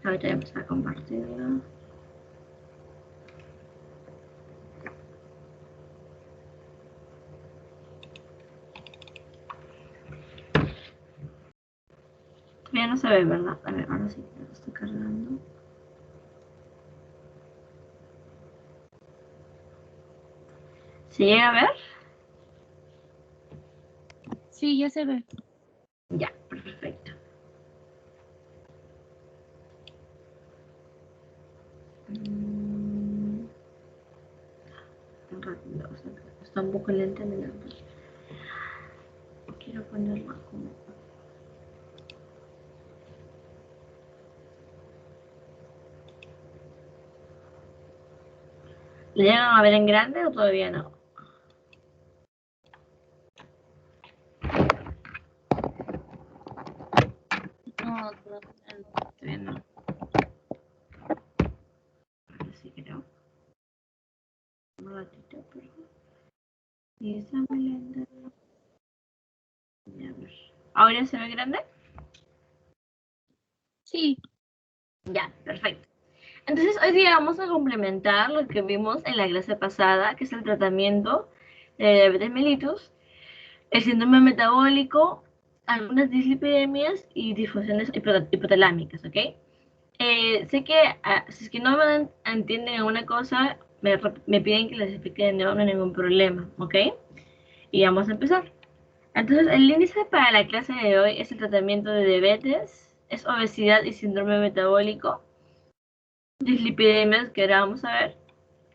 Ahorita voy a empezar a compartirlo. Ya no se ve, ¿verdad? A ver, ahora sí, lo estoy cargando. ¿Se llega a ver? Sí, ya se ve. Ya, perfecto. Rápido, está un poco lenta en el otro. Quiero ponerlo como... ¿Le llegan a ver en grande o todavía no? No, Todavía no. Ahora sí creo. Un ratito, por favor. Y está muy lenta. Ya, a ver. ¿Ahora se ve grande? sí. Ya, perfecto. Entonces hoy día vamos a complementar lo que vimos en la clase pasada, que es el tratamiento de diabetes mellitus, el síndrome metabólico, algunas dislipidemias y disfunciones hipotalámicas, ¿ok? Sé que si es que no me entienden alguna cosa, me piden que les explique de nuevo, no hay ningún problema, ¿ok? Y vamos a empezar. Entonces, el índice para la clase de hoy es el tratamiento de diabetes, es obesidad y síndrome metabólico, dislipidemias, que ahora vamos a ver,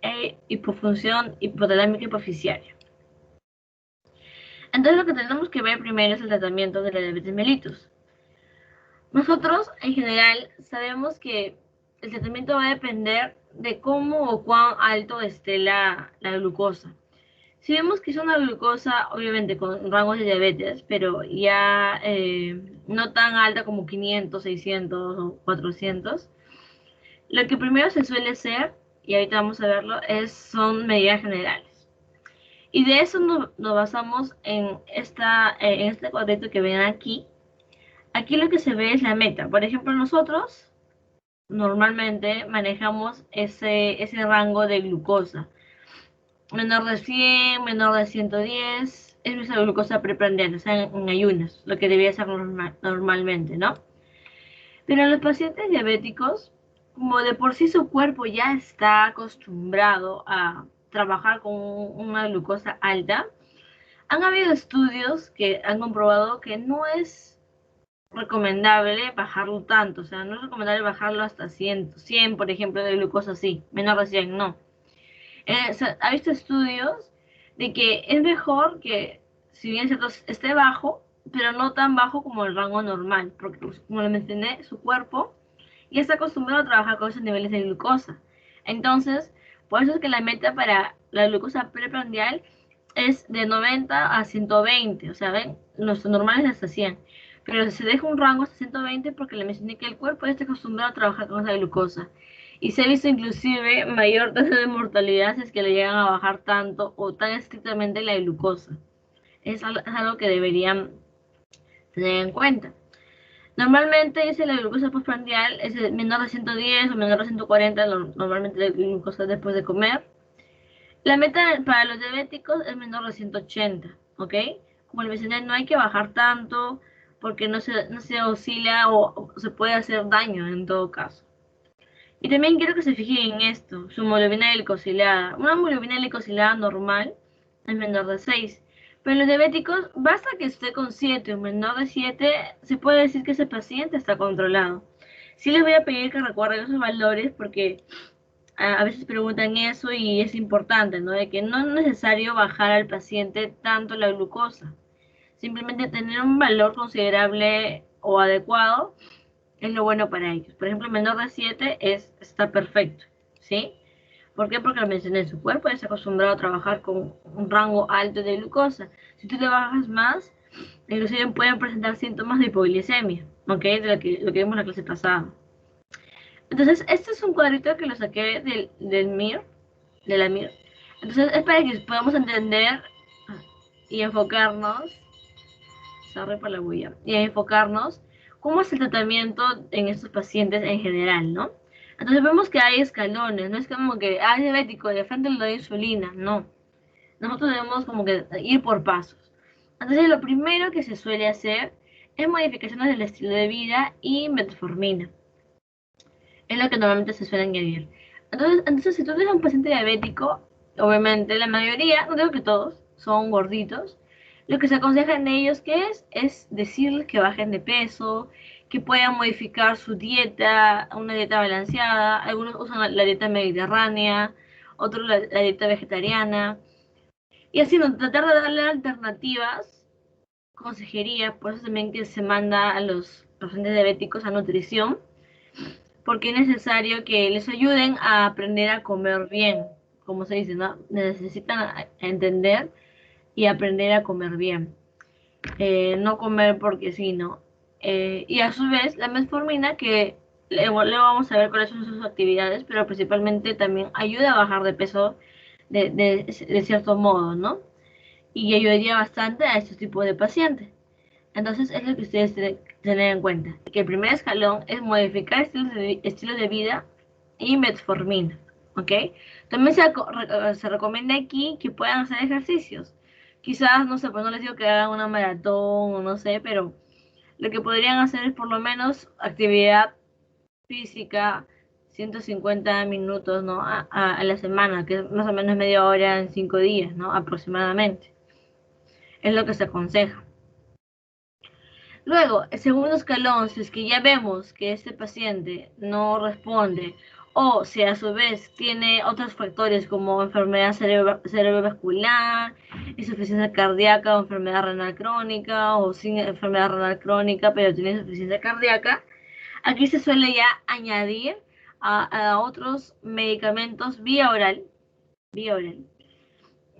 e hipofunción hipotalámica hipoficiaria. Entonces, lo que tenemos que ver primero es el tratamiento de la diabetes mellitus. Nosotros, en general, sabemos que el tratamiento va a depender de cómo o cuán alto esté la glucosa. Si vemos que es una glucosa, obviamente con rangos de diabetes, pero ya no tan alta como 500, 600 o 400, lo que primero se suele hacer, y ahorita vamos a verlo, son medidas generales. Y de eso nos basamos en este cuadrito que ven aquí. Aquí lo que se ve es la meta. Por ejemplo, nosotros normalmente manejamos ese rango de glucosa. Menor de 100, menor de 110, es nuestra glucosa preprandial, o sea, en ayunas, lo que debería ser normalmente, ¿no? Pero en los pacientes diabéticos, como de por sí su cuerpo ya está acostumbrado a trabajar con una glucosa alta, han habido estudios que han comprobado que no es recomendable bajarlo tanto, o sea, no es recomendable bajarlo hasta 100 por ejemplo, de glucosa, sí, menor de 100, no. Ha visto estudios de que es mejor que, si bien cierto, esté bajo, pero no tan bajo como el rango normal, porque como le mencioné, su cuerpo ya está acostumbrado a trabajar con esos niveles de glucosa. Entonces, por eso es que la meta para la glucosa preprandial es de 90 a 120, o sea, ven, los normales hasta 100. Pero se deja un rango hasta 120 porque le mencioné que el cuerpo ya está acostumbrado a trabajar con esa glucosa. Y se ha visto inclusive mayor tasa de mortalidad si es que le llegan a bajar tanto o tan estrictamente la glucosa. Es algo que deberían tener en cuenta. Normalmente dice la glucosa postprandial es menor de 110 o menor de 140, normalmente la glucosa después de comer. La meta para los diabéticos es menor de 180, ¿ok? Como les mencioné, no hay que bajar tanto porque no se oscila o se puede hacer daño en todo caso. Y también quiero que se fijen en esto, su hemoglobina glicosilada. Una hemoglobina glicosilada normal es menor de 6. Pero en los diabéticos, basta que esté con 7 o menor de 7, se puede decir que ese paciente está controlado. Sí les voy a pedir que recuerden esos valores porque a veces preguntan eso y es importante, ¿no? De que no es necesario bajar al paciente tanto la glucosa. Simplemente tener un valor considerable o adecuado es lo bueno para ellos. Por ejemplo, menor de 7 está perfecto, ¿sí? ¿Por qué? Porque lo mencioné, su cuerpo ya está acostumbrado a trabajar con un rango alto de glucosa. Si tú te bajas más, inclusive pueden presentar síntomas de hipoglicemia, ¿ok? De lo que vimos en la clase pasada. Entonces, este es un cuadrito que lo saqué del MIR, de la MIR. Entonces, es para que podamos entender y enfocarnos, sorry por la bulla, y enfocarnos ¿cómo es el tratamiento en estos pacientes en general, no? Entonces vemos que hay escalones, no es como que, es diabético, de frente le doy insulina, no. Nosotros debemos como que ir por pasos. Entonces lo primero que se suele hacer es modificaciones del estilo de vida y metformina. Es lo que normalmente se suele añadir. Entonces si tú tienes un paciente diabético, obviamente la mayoría, no digo que todos, son gorditos. Lo que se aconseja en ellos que es decirles que bajen de peso, que puedan modificar su dieta, una dieta balanceada. Algunos usan la dieta mediterránea, otros la dieta vegetariana. Y así, ¿no? Tratar de darle alternativas, consejería, por eso también que se manda a los pacientes diabéticos a nutrición, porque es necesario que les ayuden a aprender a comer bien, como se dice, ¿no? Necesitan entender y aprender a comer bien. No comer porque sí, ¿no? Y a su vez, la metformina, que luego vamos a ver cuáles son sus actividades, pero principalmente también ayuda a bajar de peso de cierto modo, ¿no? Y ayudaría bastante a estos tipos de pacientes. Entonces es lo que ustedes tienen que tener en cuenta, que el primer escalón es modificar estilos de vida y metformina, ¿ok? También se recomienda aquí que puedan hacer ejercicios. Quizás, no sé, pues no les digo que hagan una maratón o no sé, pero lo que podrían hacer es por lo menos actividad física, 150 minutos, ¿no? A la semana, que es más o menos media hora en 5 días, ¿no? Aproximadamente. Es lo que se aconseja. Luego, el segundo escalón, si es que ya vemos que este paciente no responde o si a su vez tiene otros factores como enfermedad cerebrovascular, insuficiencia cardíaca o enfermedad renal crónica o sin enfermedad renal crónica pero tiene insuficiencia cardíaca, aquí se suele ya añadir a otros medicamentos vía oral en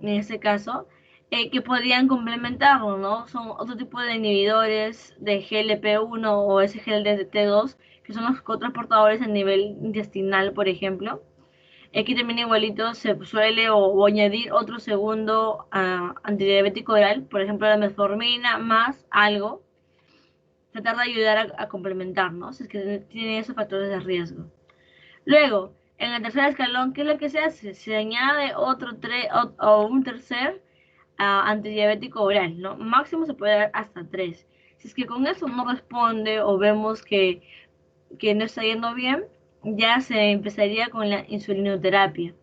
este caso, que podrían complementarlo, ¿no? Son otro tipo de inhibidores de GLP-1 o SGLT2, que son los cotransportadores a nivel intestinal, por ejemplo. Aquí también igualito se suele o añadir otro segundo antidiabético oral, por ejemplo la metformina más algo, tratar de ayudar a complementar, ¿no? Si es que tiene esos factores de riesgo. Luego, en el tercer escalón, ¿qué es lo que se hace? Se añade o un tercer antidiabético oral, ¿no? Máximo se puede dar hasta 3. Si es que con eso no responde o vemos que no está yendo bien, ya se empezaría con la insulinoterapia.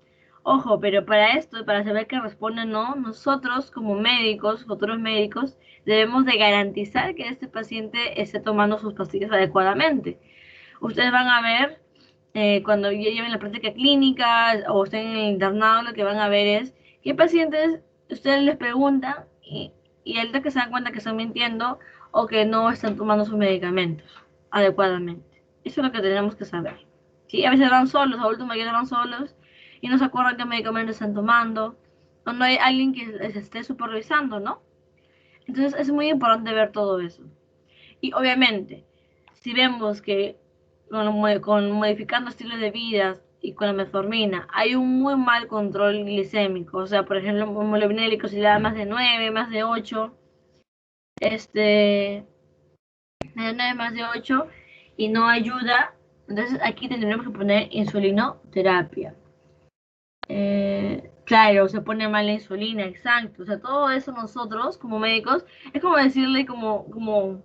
Ojo, pero para esto, para saber que responde o no, nosotros como médicos, futuros médicos, debemos de garantizar que este paciente esté tomando sus pastillas adecuadamente. Ustedes van a ver, cuando ya lleven la práctica clínica o estén en el internado, lo que van a ver es qué pacientes ustedes les preguntan y el día que se dan cuenta que están mintiendo o que no están tomando sus medicamentos adecuadamente. Eso es lo que tenemos que saber. ¿Sí? A veces van solos, adultos mayores van solos y no se acuerdan qué medicamentos están tomando o no hay alguien que les esté supervisando, ¿no? Entonces es muy importante ver todo eso. Y obviamente, si vemos que con modificando estilos de vida y con la metformina hay un muy mal control glicémico, o sea, por ejemplo, un molevinélico si le da más de 9 más de 8 este, de 9 más de 8 y no ayuda, entonces aquí tendremos que poner insulinoterapia. Claro, se pone mal la insulina, exacto. O sea, todo eso nosotros como médicos, es como decirle, como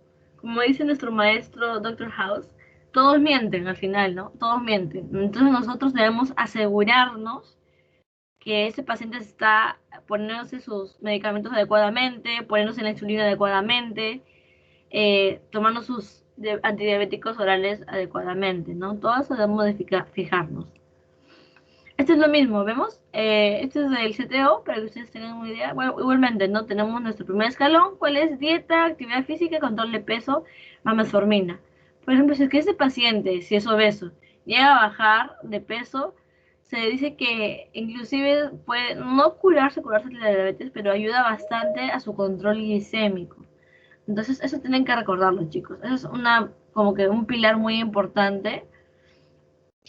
dice nuestro maestro Doctor House, todos mienten al final, ¿no? Todos mienten. Entonces nosotros debemos asegurarnos que ese paciente está poniéndose sus medicamentos adecuadamente, poniéndose la insulina adecuadamente, tomando sus antidiabéticos orales adecuadamente, ¿no? Todo eso debemos de fijarnos. Esto es lo mismo, ¿vemos? Esto es el CTO, para que ustedes tengan una idea. Bueno, igualmente, ¿no? Tenemos nuestro primer escalón, ¿cuál es? Dieta, actividad física, control de peso, más metformina. Por ejemplo, si es que ese paciente, si es obeso, llega a bajar de peso, se dice que inclusive puede no curarse de la diabetes, pero ayuda bastante a su control glicémico. Entonces, eso tienen que recordarlo, chicos. Eso es como que un pilar muy importante,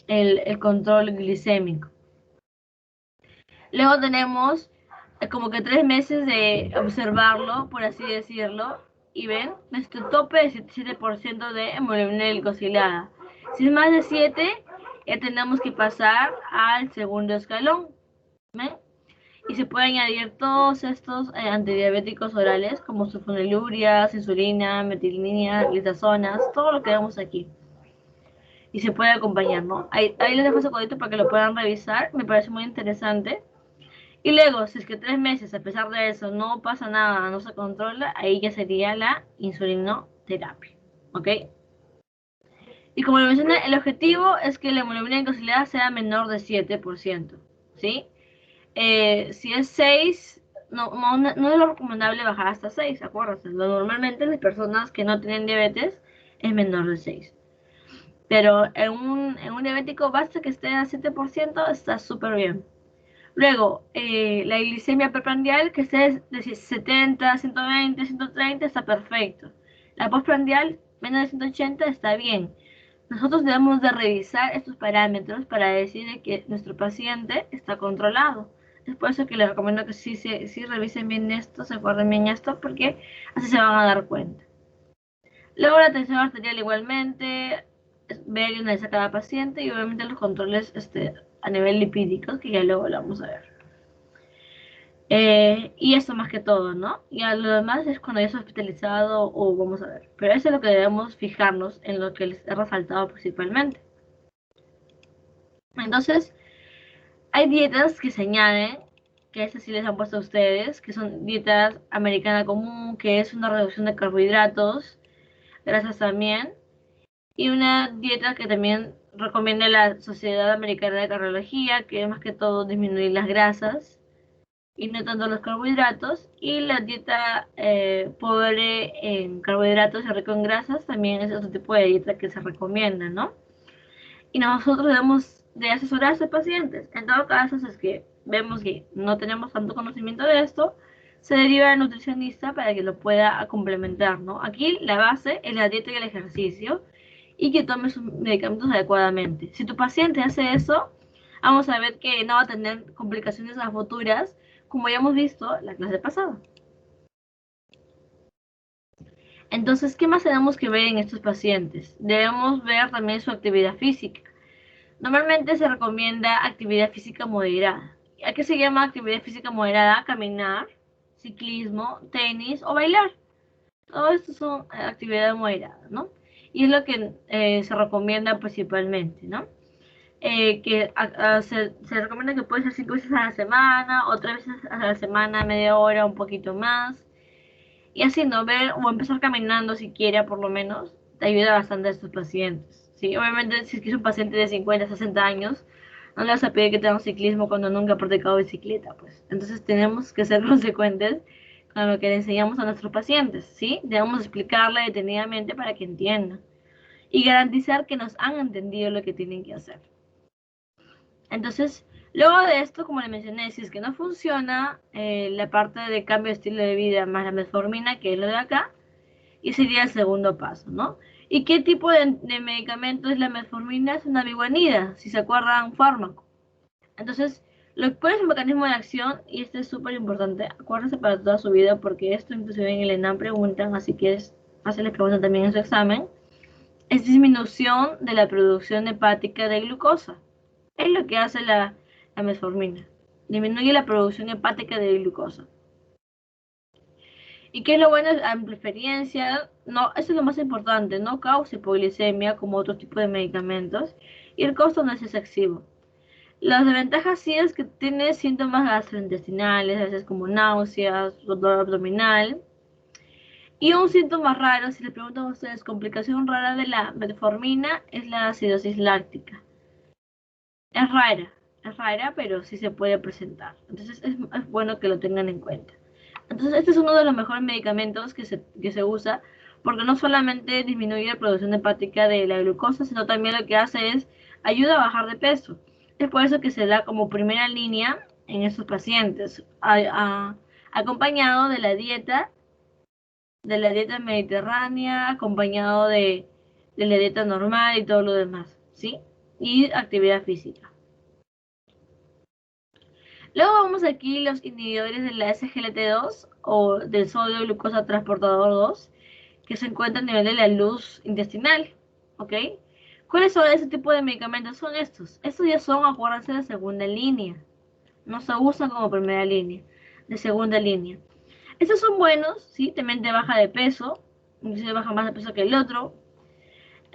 el control glicémico. Luego tenemos como que 3 meses de observarlo, por así decirlo, y ven nuestro tope de 7% de hemoglobina glicosilada. Si es más de 7, ya tenemos que pasar al segundo escalón. ¿Ven? Y se puede añadir todos estos antidiabéticos orales como sulfonilureas, insulina, metilina, lisazonas, todo lo que vemos aquí. Y se puede acompañar, ¿no? Ahí les dejo ese codito para que lo puedan revisar, me parece muy interesante. Y luego, si es que 3 meses, a pesar de eso, no pasa nada, no se controla, ahí ya sería la insulinoterapia, ¿ok? Y como lo mencioné, el objetivo es que la hemoglobina glicosiliada sea menor de 7%, ¿sí? Si es 6, no es lo recomendable bajar hasta 6, acuérdense. Normalmente las personas que no tienen diabetes es menor de 6. Pero en un diabético basta que esté a 7%, está súper bien. Luego, la glicemia preprandial que esté de 70, 120, 130 está perfecto. La postprandial menos de 180 está bien. Nosotros debemos de revisar estos parámetros para decir que nuestro paciente está controlado. Es por eso que les recomiendo que sí revisen bien esto, se acuerden bien esto, porque así se van a dar cuenta. Luego la tensión arterial igualmente, ver y analizar cada paciente y obviamente los controles a nivel lipídico, que ya luego lo vamos a ver. Y eso más que todo, ¿no? Y a lo demás es cuando ya es hospitalizado o vamos a ver. Pero eso es lo que debemos fijarnos en lo que les he resaltado principalmente. Entonces, hay dietas que se añaden, que esas sí les han puesto a ustedes, que son dietas americana común, que es una reducción de carbohidratos, grasas también, y una dieta que también recomienda la Sociedad Americana de Cardiología, que es más que todo disminuir las grasas y no tanto los carbohidratos, y la dieta pobre en carbohidratos y rico en grasas también es otro tipo de dieta que se recomienda, ¿no? Y nosotros debemos de asesorar a esos pacientes. En todo caso, es que vemos que no tenemos tanto conocimiento de esto, se deriva al nutricionista para que lo pueda complementar, ¿no? Aquí la base es la dieta y el ejercicio y que tome sus medicamentos adecuadamente. Si tu paciente hace eso, vamos a ver que no va a tener complicaciones a futuras, como ya hemos visto la clase pasada. Entonces, ¿qué más tenemos que ver en estos pacientes? Debemos ver también su actividad física. Normalmente se recomienda actividad física moderada. ¿A qué se llama actividad física moderada? Caminar, ciclismo, tenis o bailar. Todo esto son actividades moderadas, ¿no? Y es lo que se recomienda principalmente, ¿no? Se recomienda que puede ser 5 veces a la semana, o 3 veces a la semana, media hora, un poquito más. Y así, ¿no? Ver o empezar caminando siquiera, por lo menos, te ayuda bastante a estos pacientes, ¿sí? Obviamente, si es que es un paciente de 50, 60 años, no le vas a pedir que tenga un ciclismo cuando nunca ha practicado bicicleta, pues. Entonces, tenemos que ser consecuentes con lo que le enseñamos a nuestros pacientes, ¿sí? Debemos explicarle detenidamente para que entiendan y garantizar que nos han entendido lo que tienen que hacer. Entonces, luego de esto, como le mencioné, si es que no funciona la parte de cambio de estilo de vida más la metformina, que es lo de acá, y sería el segundo paso, ¿no? ¿Y qué tipo de medicamento es la metformina? Es una biguanida, si se acuerdan, un fármaco. Entonces, ¿cuál es el mecanismo de acción? Y este es súper importante, acuérdense para toda su vida, porque esto inclusive en el ENAM preguntan, así que es fácil les preguntan también en su examen. Es disminución de la producción hepática de glucosa. Es lo que hace la metformina. Disminuye la producción hepática de glucosa. ¿Y qué es lo bueno? A mi preferencia, no, eso es lo más importante, no causa hipoglicemia como otros tipos de medicamentos y el costo no es excesivo. Las desventajas sí es que tiene síntomas gastrointestinales, a veces como náuseas, dolor abdominal. Y un síntoma raro, si les preguntan a ustedes, complicación rara de la metformina es la acidosis láctica. Es rara, pero sí se puede presentar. Entonces es bueno que lo tengan en cuenta. Entonces este es uno de los mejores medicamentos que se usa porque no solamente disminuye la producción hepática de la glucosa, sino también lo que hace es ayuda a bajar de peso. Es por eso que se da como primera línea en estos pacientes, acompañado de la dieta mediterránea, acompañado de la dieta normal y todo lo demás, ¿sí? Y actividad física. Luego vamos aquí los inhibidores de la SGLT2 o del sodio glucosa transportador 2, que se encuentra a nivel de la luz intestinal, ¿ok? ¿Cuáles son ese tipo de medicamentos? Son estos. Estos ya son, acuérdense, de segunda línea. No se usan como primera línea, de segunda línea. Estos son buenos, ¿sí? También te baja de peso, inclusive baja más de peso que el otro.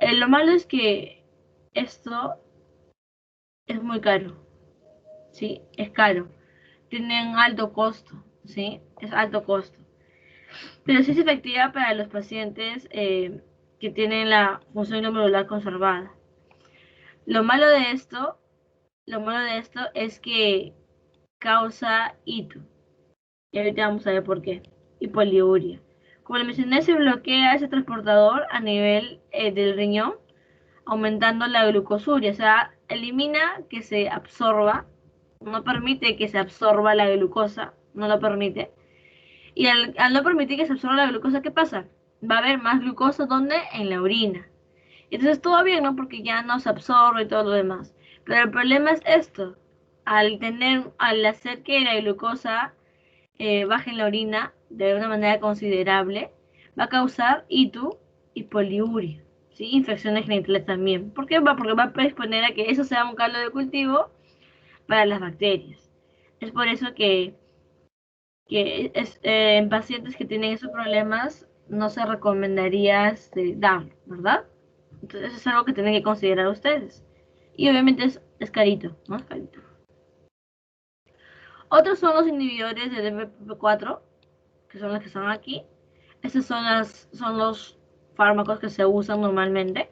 Lo malo es que esto es muy caro, ¿sí? Es caro. Tienen alto costo, ¿sí? Es alto costo. Pero sí es efectiva para los pacientes que tienen la función glomerular conservada. Lo malo de esto, lo malo de esto es que causa hito. Y ahorita vamos a ver por qué. Y poliuria. Como le mencioné, se bloquea ese transportador a nivel del riñón, aumentando la glucosuria. O sea, elimina que se absorba, no permite que se absorba la glucosa, no lo permite. Y al no permitir que se absorba la glucosa, ¿qué pasa? Va a haber más glucosa, ¿dónde? En la orina. Entonces todo bien, ¿no? Porque ya no se absorbe y todo lo demás. Pero el problema es esto. Al hacer que la glucosa baje en la orina de una manera considerable, va a causar ITU y poliuria, ¿sí? Infecciones genitales también. ¿Por qué? Porque va a predisponer a que eso sea un caldo de cultivo para las bacterias. Es por eso que en pacientes que tienen esos problemas no se recomendaría darlo, ¿verdad? Entonces eso es algo que tienen que considerar ustedes. Y obviamente es carito, ¿no? Es carito. Otros son los inhibidores de DPP4, que son los que están aquí. Estos son los fármacos que se usan normalmente.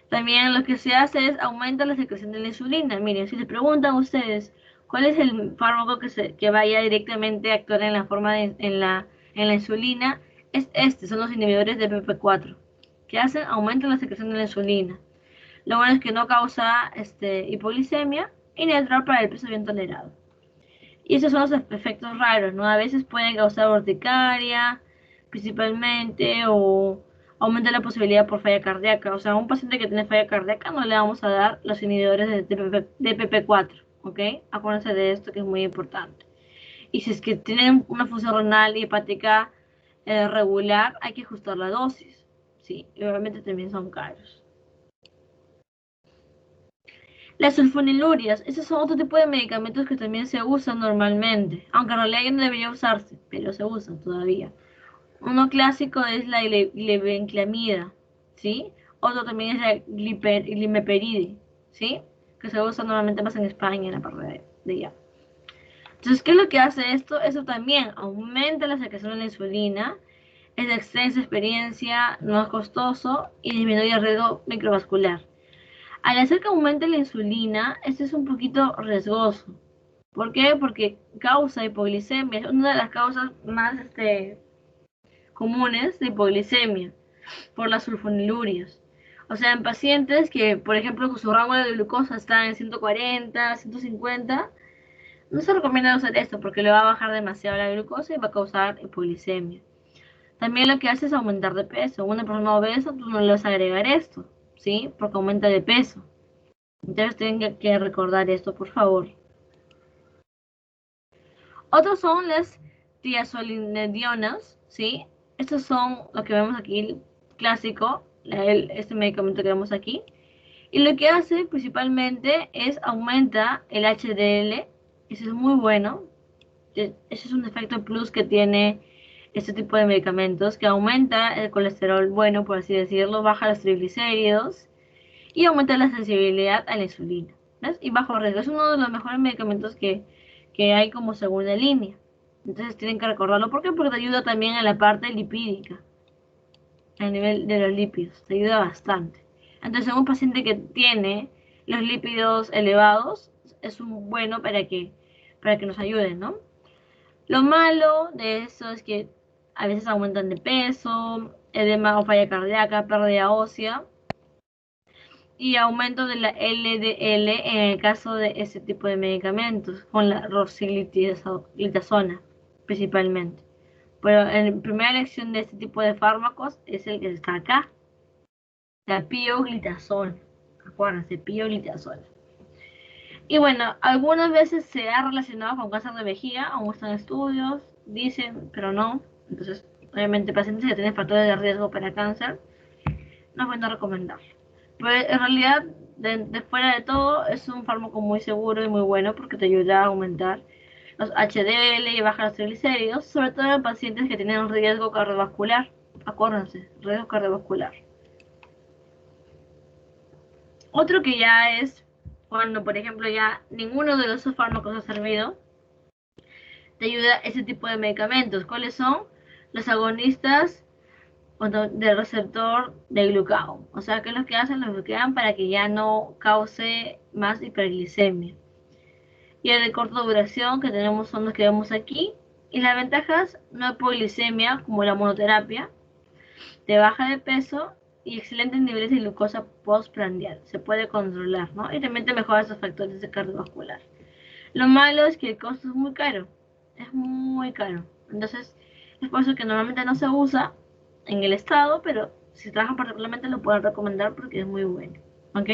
También lo que se hace es aumentar la secreción de la insulina. Miren, si les preguntan a ustedes cuál es el fármaco que vaya directamente a actuar en la forma en la insulina, son los inhibidores de PP4, que aumentan la secreción de la insulina. Lo bueno es que no causa hipoglicemia y neutral para el peso bien tolerado. Y esos son los efectos raros, ¿no? A veces pueden causar urticaria, principalmente, o aumenta la posibilidad por falla cardíaca. O sea, a un paciente que tiene falla cardíaca no le vamos a dar los inhibidores de PP4, ¿ok? Acuérdense de esto que es muy importante. Y si es que tienen una función renal y hepática regular, hay que ajustar la dosis, ¿sí? Y obviamente también son caros. Las sulfonilurias, esos son otro tipo de medicamentos que también se usan normalmente, aunque en realidad ya no debería usarse, pero se usan todavía. Uno clásico es la glibenclamida, ¿sí? Otro también es la glimeperide, ¿sí? Que se usa normalmente más en España, en la parte de allá. Entonces, ¿qué es lo que hace esto? Eso también aumenta la secreción de la insulina, es de extensa experiencia, no es costoso y disminuye el riesgo microvascular. Al hacer que aumente la insulina, esto es un poquito riesgoso. ¿Por qué? Porque causa hipoglicemia. Es una de las causas más comunes de hipoglicemia por las sulfonilurias. O sea, en pacientes que, por ejemplo, su rango de glucosa está en 140, 150, no se recomienda usar esto porque le va a bajar demasiado la glucosa y va a causar hipoglicemia. También lo que hace es aumentar de peso. Una persona obesa, tú no le vas a agregar esto, ¿sí? Porque aumenta de peso. Entonces tienen que recordar esto, por favor. Otros son las tiazolinedionas, ¿sí? Estos son lo que vemos aquí, el clásico, este medicamento que vemos aquí. Y lo que hace principalmente es aumenta el HDL, eso es muy bueno. Ese es un efecto plus que tiene este tipo de medicamentos, que aumenta el colesterol bueno, por así decirlo, baja los triglicéridos y aumenta la sensibilidad a la insulina, ¿ves? Y bajo riesgo. Es uno de los mejores medicamentos que hay como segunda línea. Entonces tienen que recordarlo. ¿Por qué? Porque te ayuda también en la parte lipídica, a nivel de los lípidos. Te ayuda bastante. Entonces, un paciente que tiene los lípidos elevados es un bueno para que nos ayuden, ¿no? Lo malo de eso es que a veces aumentan de peso, edema o falla cardíaca, pérdida ósea y aumento de la LDL en el caso de este tipo de medicamentos, con la rosiglitazona principalmente. Pero en primera elección de este tipo de fármacos es el que está acá, la pioglitazona. Acuérdense, pioglitazona. Y bueno, algunas veces se ha relacionado con cáncer de vejiga, aún están estudios, dicen, pero no. Entonces, Obviamente, pacientes que tienen factores de riesgo para cáncer, no es bueno recomendarlo. Pero en realidad, de fuera de todo, es un fármaco muy seguro y muy bueno porque te ayuda a aumentar los HDL y bajar los triglicéridos, sobre todo en pacientes que tienen riesgo cardiovascular. Acuérdense, riesgo cardiovascular. Otro que ya es cuando, por ejemplo, ya ninguno de los fármacos ha servido, te ayuda ese tipo de medicamentos. ¿Cuáles son? Los agonistas del receptor de glucagón. O sea, que es lo que hacen, los bloquean para que ya no cause más hiperglicemia. Y el de corta duración que tenemos son los que vemos aquí. Y las ventajas, no hipoglicemia como la monoterapia, de baja de peso y excelentes niveles de glucosa postprandial. Se puede controlar, ¿no? Y también te mejora esos factores de cardiovascular. Lo malo es que el costo es muy caro. Es muy caro. Entonces, es por eso que normalmente no se usa en el estado, pero si trabajan particularmente lo pueden recomendar porque es muy bueno. ¿Ok?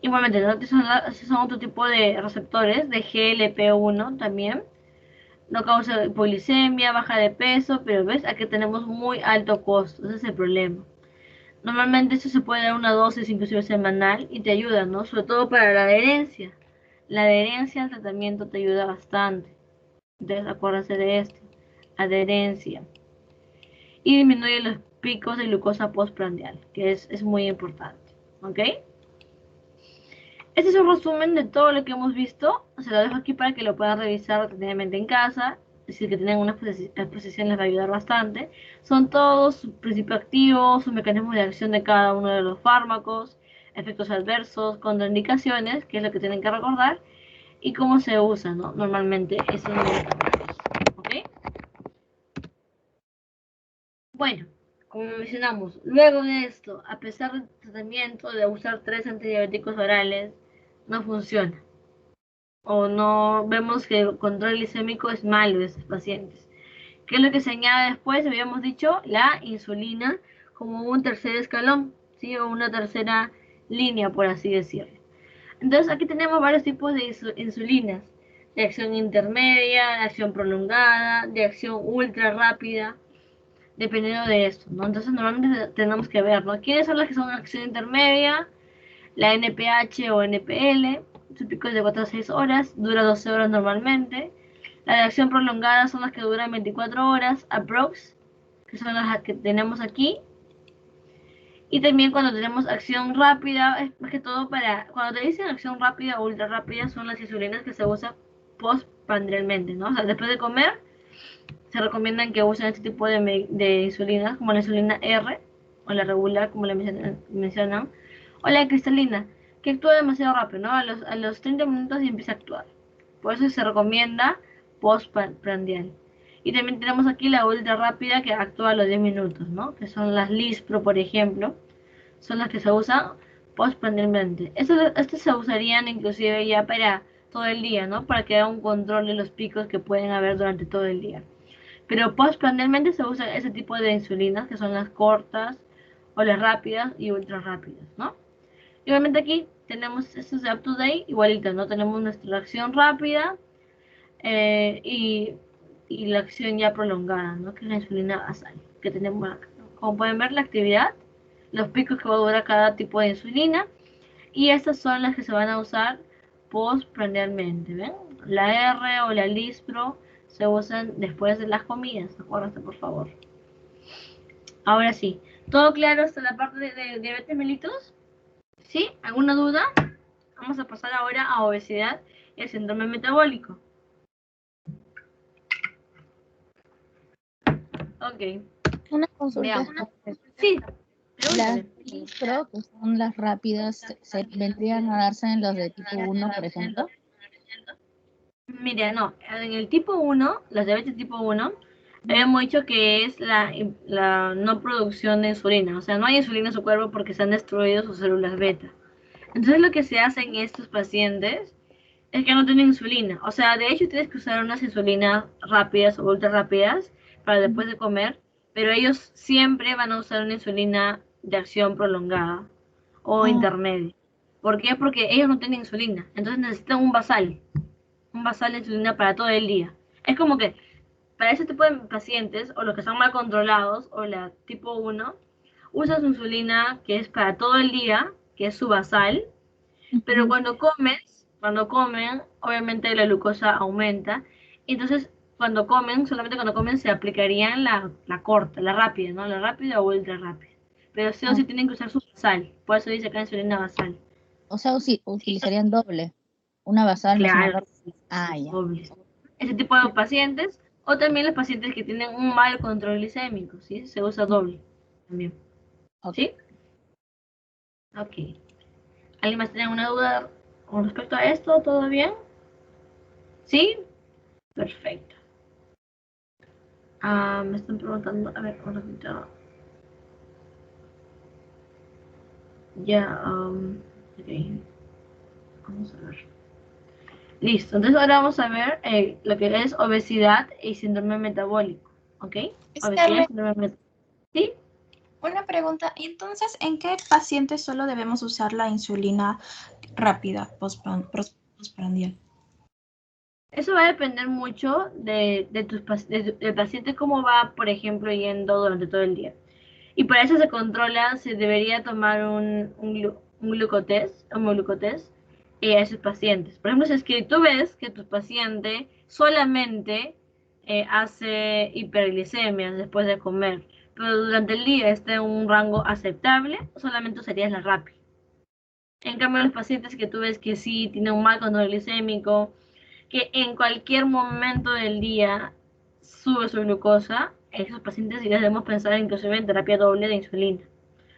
Igualmente, ¿no? Son otro tipo de receptores de GLP-1 también. No causa hipoglicemia, baja de peso, pero ves, aquí tenemos muy alto costo. Ese es el problema. Normalmente esto se puede dar una dosis inclusive semanal y te ayuda, ¿no? Sobre todo para la adherencia. La adherencia al tratamiento te ayuda bastante. Entonces acuérdense de esto. Adherencia. Y disminuye los picos de glucosa postprandial, que es muy importante. ¿Ok? Este es un resumen de todo lo que hemos visto. Se lo dejo aquí para que lo puedan revisar detenidamente en casa. Es decir, que tengan una exposición les va a ayudar bastante. Son todos sus principios activos, sus mecanismos de acción de cada uno de los fármacos, efectos adversos, contraindicaciones, que es lo que tienen que recordar, y cómo se usan, ¿no? Normalmente esos medicamentos. ¿Ok? Bueno, como mencionamos, luego de esto, a pesar del tratamiento de usar 3 antidiabéticos orales, no funciona. O no vemos que el control glicémico es malo de estos pacientes. ¿Qué es lo que se añade después? Habíamos dicho la insulina como un tercer escalón, ¿sí? O una tercera línea, por así decirlo. Entonces aquí tenemos varios tipos de insulinas, de acción intermedia, de acción prolongada, de acción ultra rápida, dependiendo de esto, ¿no? Entonces normalmente tenemos que ver, ¿no? ¿Quiénes son las que son acción intermedia? La NPH o NPL, su pico es de 4 a 6 horas, dura 12 horas normalmente. La de acción prolongada son las que duran 24 horas, aprox, que son las que tenemos aquí. Y también cuando tenemos acción rápida, es más que todo para, cuando te dicen acción rápida o ultra rápida, son las insulinas que se usan postprandialmente, ¿no? O sea, después de comer, se recomiendan que usen este tipo de insulinas, como la insulina R, o la regular, como le mencionan, o la cristalina, que actúa demasiado rápido, ¿no? A los 30 minutos y empieza a actuar. Por eso se recomienda postprandial. Y también tenemos aquí la ultra rápida que actúa a los 10 minutos, ¿no? Que son las Lispro, por ejemplo, son las que se usan postprandialmente. Estas se usarían inclusive ya para todo el día, ¿no? Para que haya un control de los picos que pueden haber durante todo el día. Pero postprandialmente se usa ese tipo de insulinas, que son las cortas o las rápidas y ultra rápidas, ¿no? Igualmente aquí tenemos estos de up to date, igualito, ¿no? Tenemos nuestra acción rápida eh, y, y la acción ya prolongada, ¿no? Que es la insulina basal, que tenemos acá, ¿no? Como pueden ver, la actividad, los picos que va a durar cada tipo de insulina, y estas son las que se van a usar postprandialmente, ¿ven? La R o la Lispro se usan después de las comidas, acuérdense por favor. Ahora sí, ¿todo claro hasta la parte de diabetes mellitus? ¿Sí? ¿Alguna duda? Vamos a pasar ahora a obesidad y el síndrome metabólico. Ok, Una consulta. veamos. Sí, Las pregúntame. Lispro, que son las rápidas, se vendrían a darse en los de tipo 1, por ejemplo. Mira, no, en el tipo 1, los diabetes tipo 1, habíamos dicho que es la no producción de insulina. O sea, no hay insulina en su cuerpo porque se han destruido sus células beta. Entonces lo que se hace en estos pacientes es que no tienen insulina. O sea, de hecho tienes que usar unas insulinas rápidas o ultra rápidas para después de comer, pero ellos siempre van a usar una insulina de acción prolongada o Ah, intermedia. ¿Por qué? Porque ellos no tienen insulina. Entonces necesitan un basal de insulina para todo el día. Es como que para ese tipo de pacientes, o los que están mal controlados, o la tipo 1, usas insulina que es para todo el día, que es su basal, pero Ujú. cuando comen, obviamente la glucosa aumenta. Entonces, solamente cuando comen se aplicarían la corta, la rápida, ¿no? La rápida o ultra rápida. Pero sí o Ah, sí tienen que usar su basal. Por eso dice acá insulina basal. o sea, ¿Sí? utilizarían doble, una basal más una Claro, rápida. Ah, ya. dobles. Ese tipo de pacientes, o también los pacientes que tienen un mal control glicémico, ¿sí? Se usa doble también. Ok. ¿Sí? Ok. ¿Alguien más tiene una duda con respecto a esto? ¿Todo bien? ¿Sí? Perfecto. Me están preguntando, a ver, un ratito. Ya, ok, vamos a ver. Listo, entonces ahora vamos a ver lo que es obesidad y síndrome metabólico, ¿ok? Obesidad y Carmen, síndrome metabólico. ¿Sí? una pregunta. ¿Y entonces en qué pacientes solo debemos usar la insulina rápida postprandial? Eso va a depender mucho del paciente, cómo va, por ejemplo, yendo durante todo el día. Y para eso se controla, se debería tomar un glucotest, a esos pacientes. Por ejemplo, si es que tú ves que tu paciente solamente hace hiperglicemias después de comer, pero durante el día está en un rango aceptable, solamente usarías la rápida. En cambio, los pacientes que tú ves que sí tienen un mal control glicémico, que en cualquier momento del día sube su glucosa, esos pacientes sí debemos pensar inclusive en terapia doble de insulina.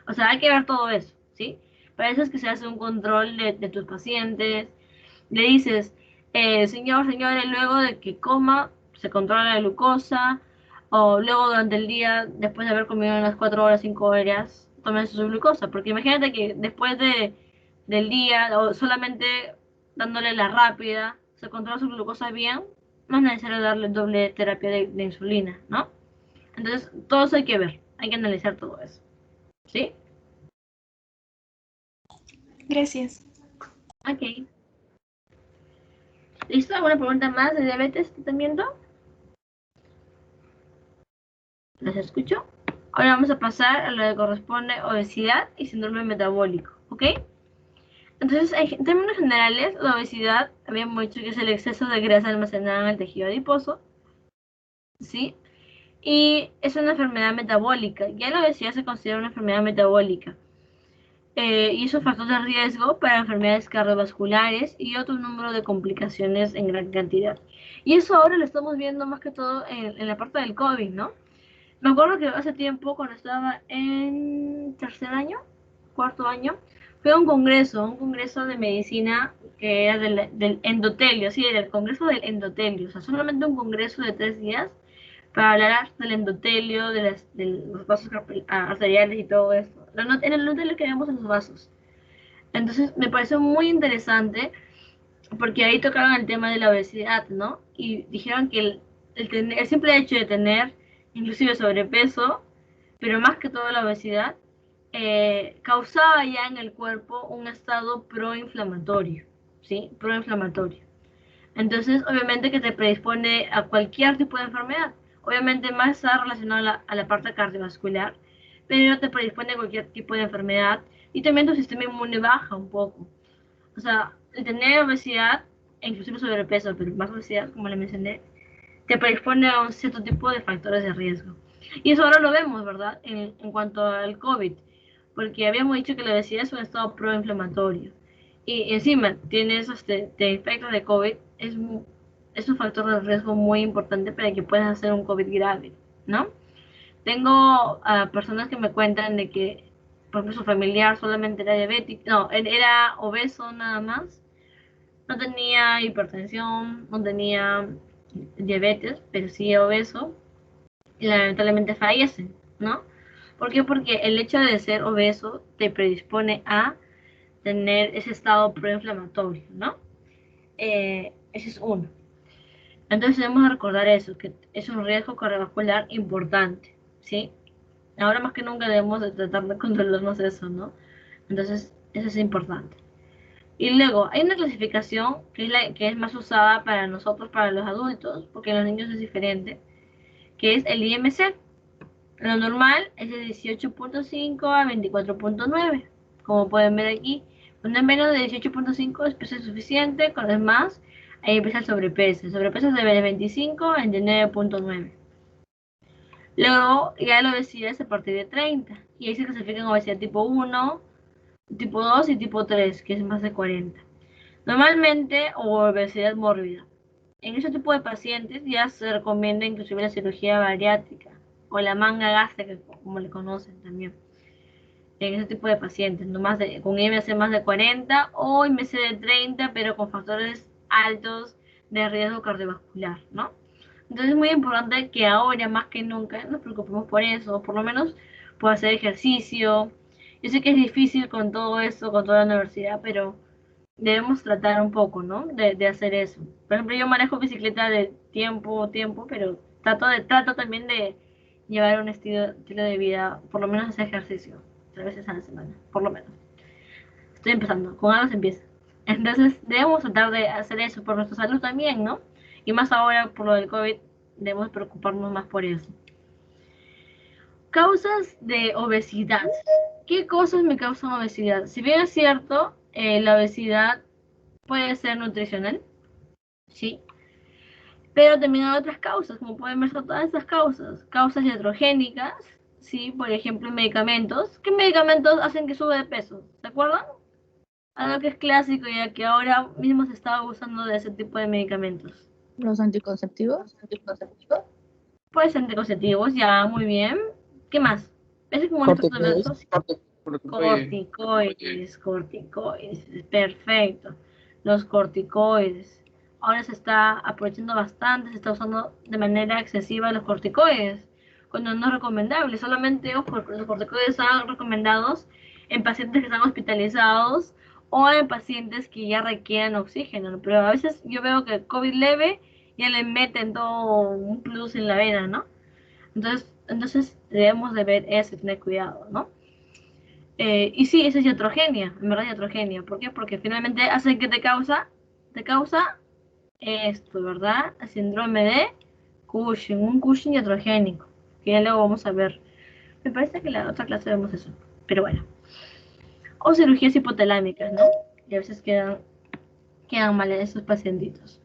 O sea, hay que ver todo eso, ¿sí? Para eso es que se hace un control de tus pacientes. Le dices, señores, luego de que coma, se controla la glucosa, o luego durante el día, después de haber comido unas 4 horas, 5 horas, tomen su glucosa. Porque imagínate que después del día, o solamente dándole la rápida, se controla su glucosa bien, no es necesario darle doble terapia de insulina, ¿no? Entonces, todo eso hay que ver, hay que analizar todo eso, ¿sí? Gracias. Ok. ¿Listo? ¿Alguna pregunta más de diabetes, tratamiento? ¿Los escucho? Ahora vamos a pasar a lo que corresponde obesidad y síndrome metabólico, ¿ok? Entonces, en términos generales, la obesidad, habíamos dicho que es el exceso de grasa almacenada en el tejido adiposo, ¿sí? Y es una enfermedad metabólica. Ya la obesidad se considera una enfermedad metabólica. Y es un factor de riesgo para enfermedades cardiovasculares y otro número de complicaciones en gran cantidad. Y eso ahora lo estamos viendo más que todo en la parte del COVID, ¿no? Me acuerdo que hace tiempo, cuando estaba en tercer año, cuarto año, fui a un congreso de medicina que era del endotelio, sí, del congreso del endotelio, o sea, solamente un congreso de 3 días para hablar del endotelio, de los vasos arteriales y todo esto. En el endotelio que vemos en los vasos. Entonces, me pareció muy interesante porque ahí tocaron el tema de la obesidad, ¿no? Y dijeron que el simple hecho de tener inclusive sobrepeso, pero más que todo la obesidad, causaba ya en el cuerpo un estado proinflamatorio, ¿sí? Proinflamatorio. Entonces, obviamente que te predispone a cualquier tipo de enfermedad. Obviamente más está relacionado a la parte cardiovascular, pero te predispone a cualquier tipo de enfermedad y también tu sistema inmune baja un poco. O sea, el tener obesidad, e inclusive sobrepeso, pero más obesidad, como le mencioné, te predispone a un cierto tipo de factores de riesgo. Y eso ahora lo vemos, ¿verdad? En cuanto al COVID, porque habíamos dicho que la obesidad es un estado proinflamatorio. Y encima tienes te infectas de COVID, es un factor de riesgo muy importante para que puedas hacer un COVID grave, ¿no? Tengo personas que me cuentan de que, por ejemplo, su familiar solamente era diabético, no, él era obeso nada más, no tenía hipertensión, no tenía diabetes, pero sí obeso, y lamentablemente fallecen, ¿no? ¿Por qué? Porque el hecho de ser obeso te predispone a tener ese estado proinflamatorio, ¿no? Ese es uno. Entonces debemos recordar eso, que es un riesgo cardiovascular importante, ¿sí? Ahora más que nunca debemos de tratar de controlarnos eso, ¿no? Entonces, eso es importante. Y luego, hay una clasificación que es más usada para nosotros, para los adultos, porque en los niños es diferente, que es el IMC. Lo normal es de 18.5 a 24.9. Como pueden ver aquí, cuando es menos de 18.5 es peso suficiente, cuando es más, ahí empieza el sobrepeso. El sobrepeso es de 25 a 29.9. Luego ya la obesidad es a partir de 30. Y ahí se clasifica en obesidad tipo 1, tipo 2 y tipo 3, que es más de 40. Normalmente, o obesidad mórbida. En ese tipo de pacientes ya se recomienda inclusive la cirugía bariátrica o la manga gástrica, como le conocen también. En ese tipo de pacientes, no más con IMC más de 40 o IMC de 30, pero con factores altos de riesgo cardiovascular, ¿no? Entonces es muy importante que ahora más que nunca nos preocupemos por eso, por lo menos por hacer ejercicio. Yo sé que es difícil con todo esto, con toda la universidad, pero debemos tratar un poco, ¿no? De hacer eso. Por ejemplo, yo manejo bicicleta de tiempo, pero trato también de llevar un estilo de vida, por lo menos hacer ejercicio, 3 veces a la semana, por lo menos. Estoy empezando, con algo se empieza. Entonces, debemos tratar de hacer eso por nuestra salud también, ¿no? Y más ahora por lo del COVID, debemos preocuparnos más por eso. Causas de obesidad. ¿Qué cosas me causan obesidad? Si bien es cierto, la obesidad puede ser nutricional, sí, pero también hay otras causas, como pueden ver, son todas estas causas. Causas iatrogénicas, sí, por ejemplo, medicamentos. ¿Qué medicamentos hacen que sube de peso? ¿Se acuerdan? Algo que es clásico, ya que ahora mismo se está abusando de ese tipo de medicamentos. Los anticonceptivos. Puede ser anticonceptivos, ya, muy bien. ¿Qué más? Ese es como un efecto Corticoides. adverso. Corticoides, perfecto. Los corticoides. Ahora se está aprovechando bastante, se está usando de manera excesiva los corticoides, cuando no es recomendable. Solamente ojo, los corticoides están recomendados en pacientes que están hospitalizados o en pacientes que ya requieren oxígeno. Pero a veces yo veo que COVID leve ya le meten todo un plus en la vena, ¿no? Entonces debemos de ver eso y tener cuidado, ¿no? Y sí, eso es iatrogenia, en verdad iatrogenia. ¿Por qué? Porque finalmente hace que te causa esto, ¿verdad? El síndrome de Cushing, un Cushing iatrogénico, que ya luego vamos a ver. Me parece que en la otra clase vemos eso, pero bueno. O cirugías hipotalámicas, ¿no? Y a veces quedan mal en esos pacientitos.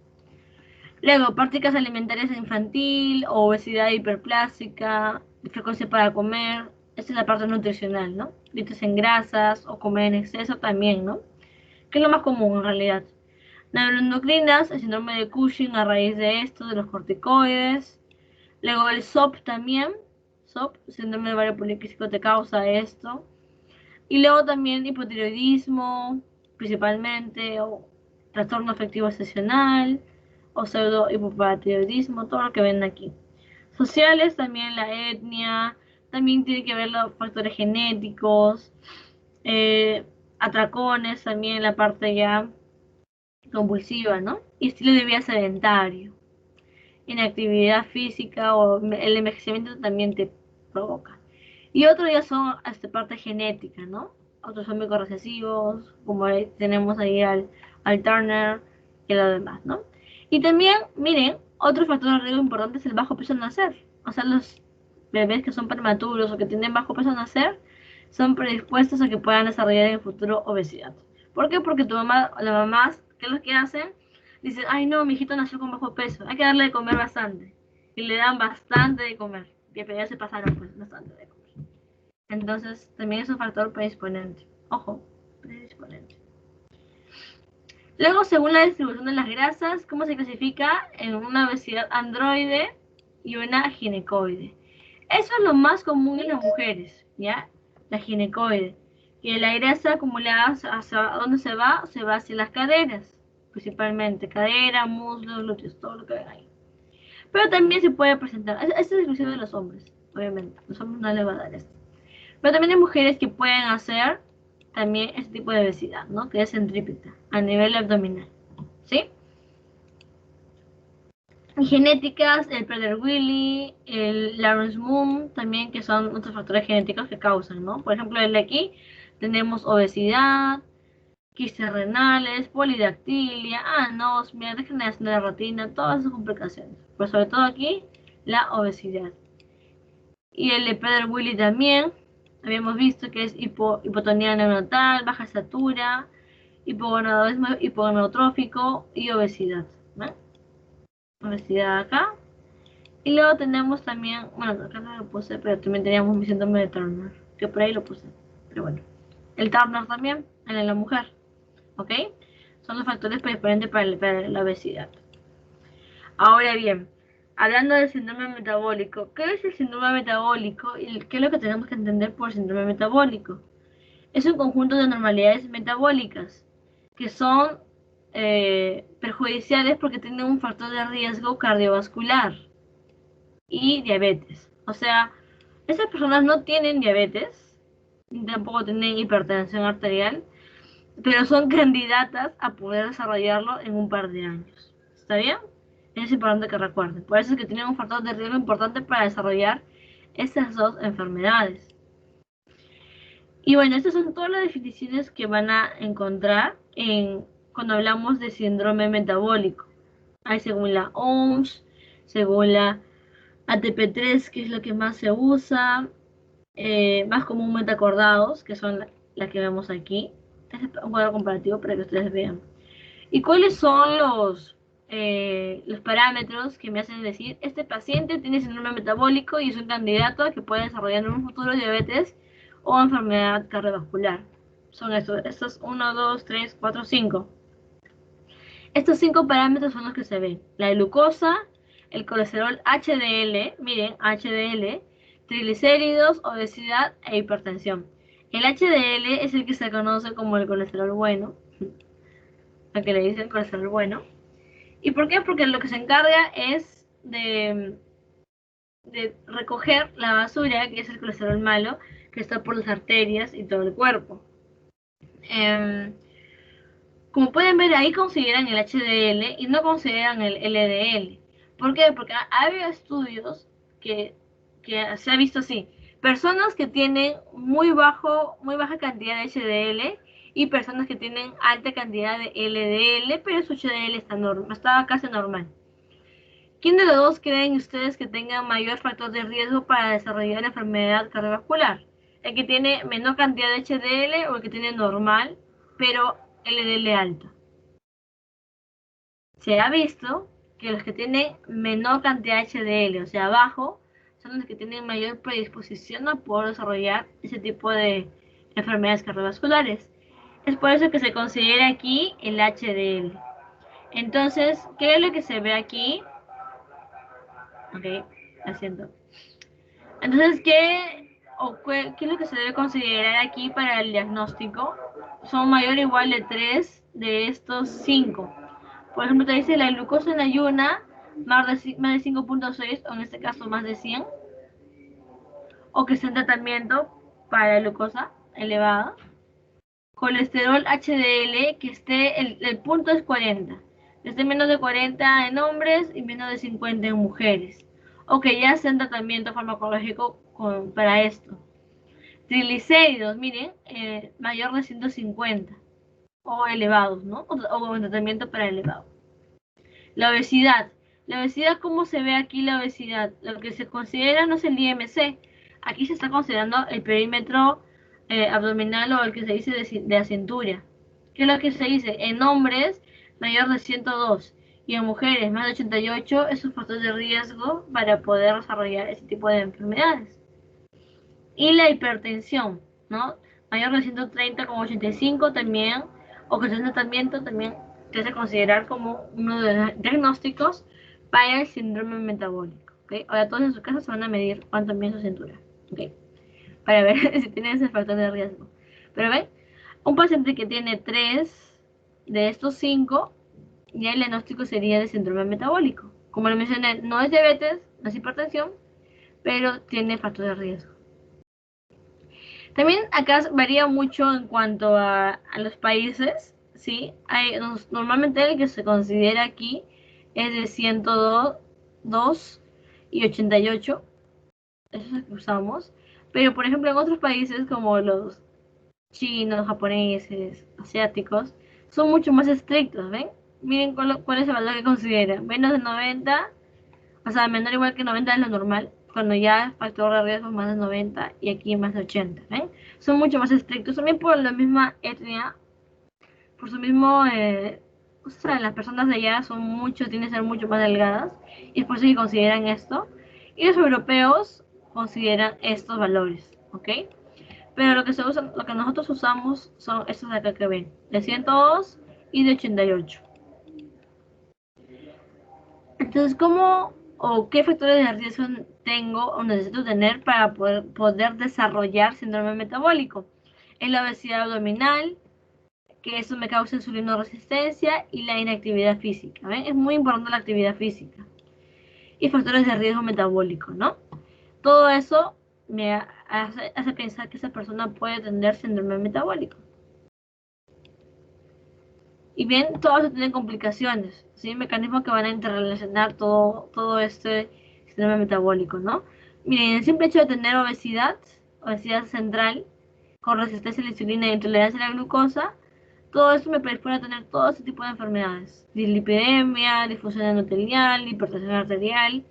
Luego, prácticas alimentarias infantil, obesidad hiperplástica, frecuencia para comer. Esta es la parte nutricional, ¿no? Dietas en grasas o comer en exceso también, ¿no? Que es lo más común en realidad. Neuroendocrinas, el síndrome de Cushing a raíz de esto, de los corticoides. Luego el SOP también. SOP, síndrome de ovario poliquístico, te causa esto. Y luego también hipotiroidismo, principalmente, o trastorno afectivo excepcional, o pseudo hipoparatiroidismo, todo lo que ven aquí. Sociales, también la etnia, también tiene que ver los factores genéticos, atracones, también la parte ya convulsiva, ¿no? Y estilo de vida sedentario. Inactividad física o el envejecimiento también te provoca. Y otros ya son hasta parte genética, ¿no? Otros son recesivos, como tenemos ahí al Turner y lo demás, ¿no? Y también, miren, otro factor de riesgo importante es el bajo peso al nacer. O sea, los bebés que son prematuros o que tienen bajo peso al nacer son predispuestos a que puedan desarrollar en el futuro obesidad. ¿Por qué? Porque las mamás, ¿qué es lo que hacen? Dicen, ay no, mi hijito nació con bajo peso, hay que darle de comer bastante. Y le dan bastante de comer. Y ya se pasaron pues bastante de comer. Entonces, también es un factor predisponente. Ojo, predisponente. Luego, según la distribución de las grasas, ¿cómo se clasifica en una obesidad androide y una ginecoide? Eso es lo más común en las mujeres, ¿ya? La ginecoide. Que la grasa acumulada, ¿hacia dónde se va? Se va hacia las caderas, principalmente. Cadera, muslos, glúteos, todo lo que ven ahí. Pero también se puede presentar, esta es exclusiva de los hombres, obviamente. Los hombres no les va a dar esto. Pero también hay mujeres que pueden hacer también este tipo de obesidad, ¿no? Que es centrípeta, a nivel abdominal, ¿sí? Y genéticas, el Prader-Willi, el Lawrence-Moon, también que son otros factores genéticos que causan, ¿no? Por ejemplo, el de aquí tenemos obesidad, quistes renales, polidactilia, anosmia, degeneración de la retina, todas esas complicaciones. Pero sobre todo aquí, la obesidad. Y el de Prader-Willi también, habíamos visto que es hipotonía neonatal, baja estatura, hipogonadismo hipogonadotrófico y obesidad, ¿no? Obesidad acá. Y luego tenemos también, bueno, acá no lo puse, pero también teníamos mi síndrome de Turner, que por ahí lo puse, pero bueno. El Turner también, en la mujer, ¿ok? Son los factores predisponentes para la obesidad. Ahora bien, hablando del síndrome metabólico, ¿qué es el síndrome metabólico y qué es lo que tenemos que entender por síndrome metabólico? Es un conjunto de anormalidades metabólicas que son perjudiciales porque tienen un factor de riesgo cardiovascular y diabetes. O sea, esas personas no tienen diabetes, ni tampoco tienen hipertensión arterial, pero son candidatas a poder desarrollarlo en un par de años. ¿Está bien? Es importante que recuerden. Por eso es que tienen un factor de riesgo importante para desarrollar esas dos enfermedades. Y bueno, estas son todas las definiciones que van a encontrar cuando hablamos de síndrome metabólico. Hay según la OMS, según la ATP3, que es lo que más se usa, más comúnmente acordados, que son las que vemos aquí. Este es un cuadro comparativo para que ustedes vean. ¿Y cuáles son los parámetros que me hacen decir este paciente tiene síndrome metabólico y es un candidato a que puede desarrollar en un futuro diabetes o enfermedad cardiovascular? Son estos 1, 2, 3, 4, 5. Estos 5 parámetros son los que se ven. La glucosa, el colesterol HDL, miren, HDL, triglicéridos, obesidad e hipertensión. El HDL es el que se conoce como el colesterol bueno, a que le dicen colesterol bueno. ¿Y por qué? Porque lo que se encarga es de recoger la basura, que es el colesterol malo, que está por las arterias y todo el cuerpo. Como pueden ver, ahí consideran el HDL y no consideran el LDL. ¿Por qué? Porque ha habido estudios que se ha visto así. Personas que tienen muy baja cantidad de HDL y personas que tienen alta cantidad de LDL, pero su HDL está casi normal. ¿Quién de los dos creen ustedes que tenga mayor factor de riesgo para desarrollar la enfermedad cardiovascular? ¿El que tiene menor cantidad de HDL o el que tiene normal, pero LDL alta? Se ha visto que los que tienen menor cantidad de HDL, o sea, bajo, son los que tienen mayor predisposición a poder desarrollar ese tipo de enfermedades cardiovasculares. Es por eso que se considera aquí el HDL. Entonces, ¿qué es lo que se ve aquí? Ok, haciendo. Entonces, ¿qué es lo que se debe considerar aquí para el diagnóstico? Son mayor o igual de 3 de estos 5. Por ejemplo, te dice la glucosa en ayuna más de 5.6, o en este caso más de 100. O que esté en tratamiento para la glucosa elevada. Colesterol HDL, que esté, el punto es 40. Que esté menos de 40 en hombres y menos de 50 en mujeres. O que ya esté en tratamiento farmacológico para esto. Triglicéridos, miren, mayor de 150. O elevados, ¿no? O en tratamiento para elevado. La obesidad. La obesidad, ¿cómo se ve aquí la obesidad? Lo que se considera no es el IMC. Aquí se está considerando el perímetro abdominal o el que se dice de la cintura. ¿Qué es lo que se dice? En hombres, mayor de 102. Y en mujeres, más de 88, es un factor de riesgo para poder desarrollar ese tipo de enfermedades. Y la hipertensión, ¿no? Mayor de 130,85 también, o que esté en tratamiento también se hace considerar como uno de los diagnósticos para el síndrome metabólico. ¿Okay? Ahora todos en su casa se van a medir cuánto mide su cintura, ¿okay? Para ver si tienen ese factor de riesgo. Pero ven, un paciente que tiene 3 de estos 5, ya el diagnóstico sería de síndrome metabólico. Como le mencioné, no es diabetes, no es hipertensión, pero tiene factor de riesgo. También acá varía mucho en cuanto a los países, ¿sí? Normalmente el que se considera aquí es de 102 y 88, eso es lo que usamos. Pero, por ejemplo, en otros países como los chinos, japoneses, asiáticos, son mucho más estrictos, ¿ven? Miren cuál es el valor que consideran. Menos de 90, O sea, menor o igual que 90 es lo normal, cuando ya el factor de riesgo es más de 90 y aquí más de 80. ¿Ven? Son mucho más estrictos, también por la misma etnia, por su mismo... o sea, las personas de allá son mucho, tienen que ser mucho más delgadas y es por eso que consideran esto. Y los europeos consideran estos valores, ¿ok? Pero lo que se usa, lo que nosotros usamos son estos de acá que ven, de 102 y de 88. Entonces, ¿cómo o qué factores de riesgo tengo o necesito tener para poder desarrollar síndrome metabólico? Es la obesidad abdominal, que eso me causa insulinoresistencia y la inactividad física. ¿Ven? Es muy importante la actividad física. Y factores de riesgo metabólico, ¿no? Todo eso me hace pensar que esa persona puede tener síndrome metabólico. Y bien, todo eso tiene complicaciones, ¿sí? Mecanismos que van a interrelacionar todo este sistema metabólico, ¿no? Miren, el simple hecho de tener obesidad central, con resistencia a la insulina y intolerancia a la glucosa, todo esto me predispone a tener todo este tipo de enfermedades. Dislipidemia, disfunción endotelial, hipertensión arterial,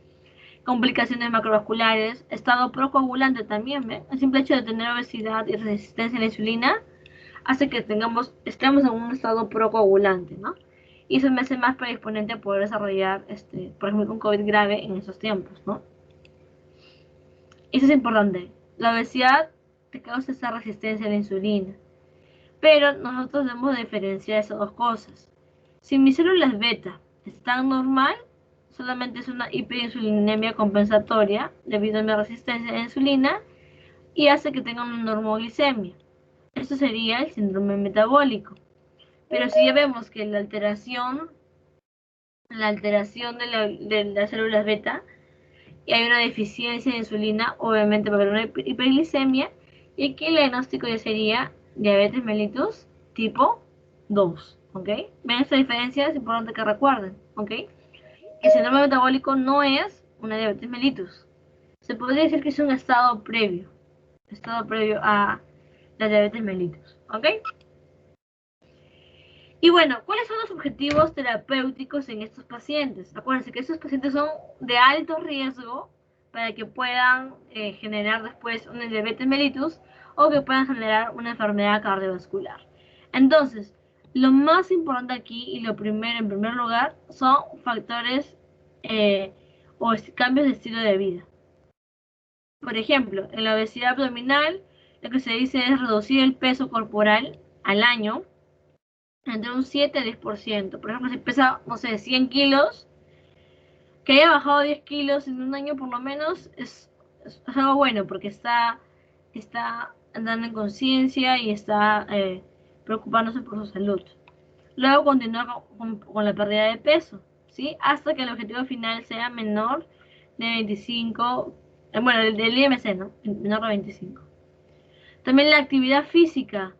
complicaciones macrovasculares, estado procoagulante también, ¿ven? El simple hecho de tener obesidad y resistencia a la insulina hace que estemos en un estado procoagulante, ¿no? Y eso me hace más predisponente a poder desarrollar, por ejemplo, un COVID grave en esos tiempos, ¿no? Eso es importante. La obesidad te causa esa resistencia a la insulina. Pero nosotros debemos diferenciar esas dos cosas. Si mis células beta están normal, solamente es una hiperinsulinemia compensatoria debido a mi resistencia a la insulina y hace que tenga una normoglicemia. Eso sería el síndrome metabólico. Pero si ya vemos que la alteración de las células beta y hay una deficiencia de insulina, obviamente va a haber una hiperglicemia y aquí el diagnóstico ya sería diabetes mellitus tipo 2, ¿ok? ¿Ven esta diferencia? Es importante que recuerden, ¿ok? El síndrome metabólico no es una diabetes mellitus. Se podría decir que es un estado previo a la diabetes mellitus, ¿ok? Y bueno, ¿cuáles son los objetivos terapéuticos en estos pacientes? Acuérdense que estos pacientes son de alto riesgo para que puedan generar después una diabetes mellitus o que puedan generar una enfermedad cardiovascular. Entonces, lo más importante aquí y en primer lugar, son factores o cambios de estilo de vida. Por ejemplo, en la obesidad abdominal, lo que se dice es reducir el peso corporal al año entre un 7 a 10%. Por ejemplo, si pesa, no sé, 100 kilos, que haya bajado 10 kilos en un año por lo menos es algo bueno porque está andando en conciencia y está preocupándose por su salud. Luego continuar con la pérdida de peso, ¿sí? Hasta que el objetivo final sea menor de 25, bueno, del IMC, ¿no? Menor de 25. También la actividad física.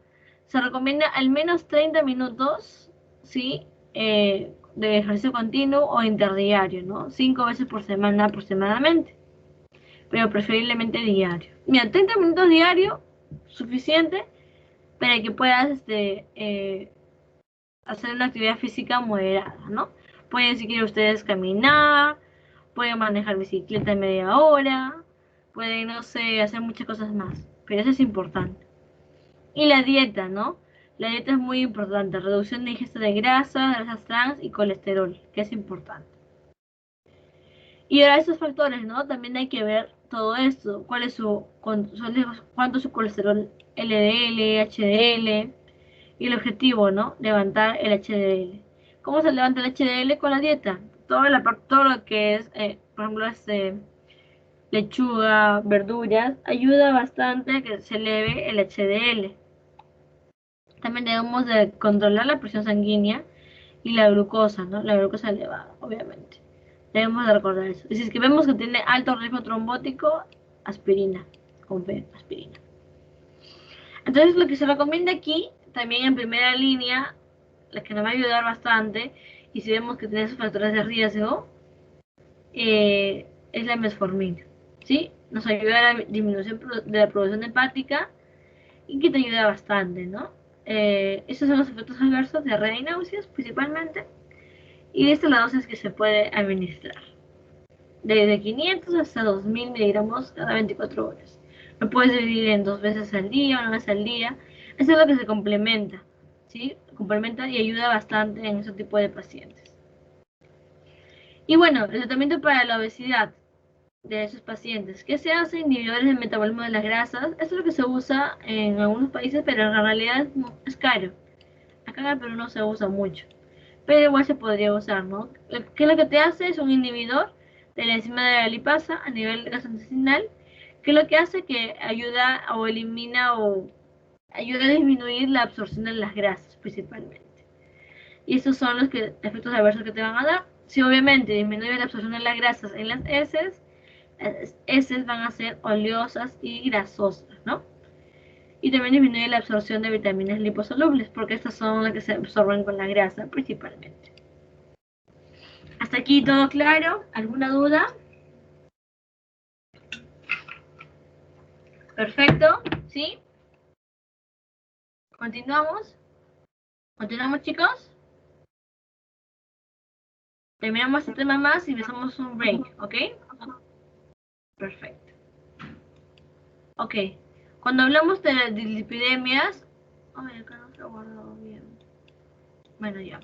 Se recomienda al menos 30 minutos, ¿sí? De ejercicio continuo o interdiario, ¿no? 5 veces por semana aproximadamente, pero preferiblemente diario. Mira, 30 minutos diario, suficiente para que puedas hacer una actividad física moderada, ¿no? Pueden, si quieren ustedes, caminar, pueden manejar bicicleta en media hora, pueden, no sé, hacer muchas cosas más, pero eso es importante. Y la dieta, ¿no? La dieta es muy importante, reducción de ingesta de grasas trans y colesterol, que es importante. Y ahora esos factores, ¿no? También hay que ver todo esto, cuánto es su colesterol LDL, HDL, y el objetivo, ¿no? Levantar el HDL. ¿Cómo se levanta el HDL? Con la dieta. Todo lo que es, por ejemplo, lechuga, verduras, ayuda bastante a que se eleve el HDL. También debemos de controlar la presión sanguínea y la glucosa, ¿no? La glucosa elevada, obviamente. Debemos de recordar eso. Y si es que vemos que tiene alto riesgo trombótico, aspirina, con P, aspirina. Entonces lo que se recomienda aquí, también en primera línea, la que nos va a ayudar bastante, y si vemos que tiene esos factores de riesgo, es la metformina, ¿sí? Nos ayuda a la disminución de la producción hepática y que te ayuda bastante, ¿no? Esos son los efectos adversos, diarrea y náuseas principalmente, y esta es la dosis que se puede administrar. desde 500 hasta 2000 miligramos cada 24 horas. Lo puedes dividir en 2 veces al día, 1 vez al día. Eso es lo que se complementa, ¿sí? Complementa y ayuda bastante en ese tipo de pacientes. Y bueno, el tratamiento para la obesidad de esos pacientes. ¿Qué se hace? Inhibidores del metabolismo de las grasas. Esto es lo que se usa en algunos países, pero en realidad es caro. Acá en el Perú no se usa mucho, pero igual se podría usar, ¿no? ¿Qué es lo que te hace? Es un inhibidor de la enzima de la lipasa a nivel gastrointestinal, que lo que hace que ayuda o elimina o ayuda a disminuir la absorción de las grasas principalmente. Y esos son los efectos adversos que te van a dar. Si obviamente disminuye la absorción de las grasas en las heces, las heces van a ser oleosas y grasosas, ¿no? Y también disminuye la absorción de vitaminas liposolubles, porque estas son las que se absorben con la grasa principalmente. ¿Hasta aquí todo claro? ¿Alguna duda? Perfecto, ¿sí? ¿Continuamos? ¿Continuamos, chicos? Terminamos este tema más y empezamos un break, ¿ok? Perfecto. Ok. Cuando hablamos de las dislipidemias... Ay, acá no se ha guardado bien. Bueno, ya.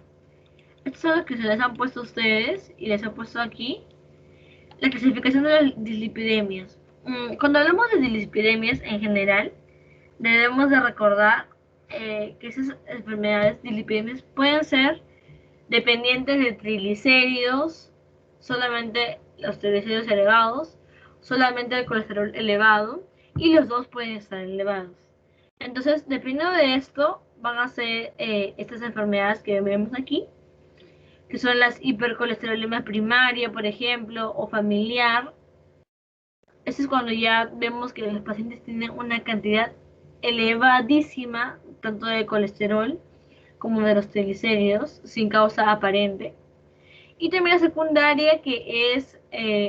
Estos son los que se les han puesto a ustedes y les he puesto aquí. La clasificación de las dislipidemias. Cuando hablamos de dislipidemias en general, debemos de recordar que esas enfermedades dislipidemias pueden ser dependientes de triglicéridos, solamente los triglicéridos elevados, solamente el colesterol elevado, y los dos pueden estar elevados. Entonces, dependiendo de esto, van a ser estas enfermedades que vemos aquí, que son las hipercolesterolemia primaria, por ejemplo, o familiar. Eso es cuando ya vemos que los pacientes tienen una cantidad elevadísima, tanto de colesterol como de los triglicéridos, sin causa aparente. Y también la secundaria, que es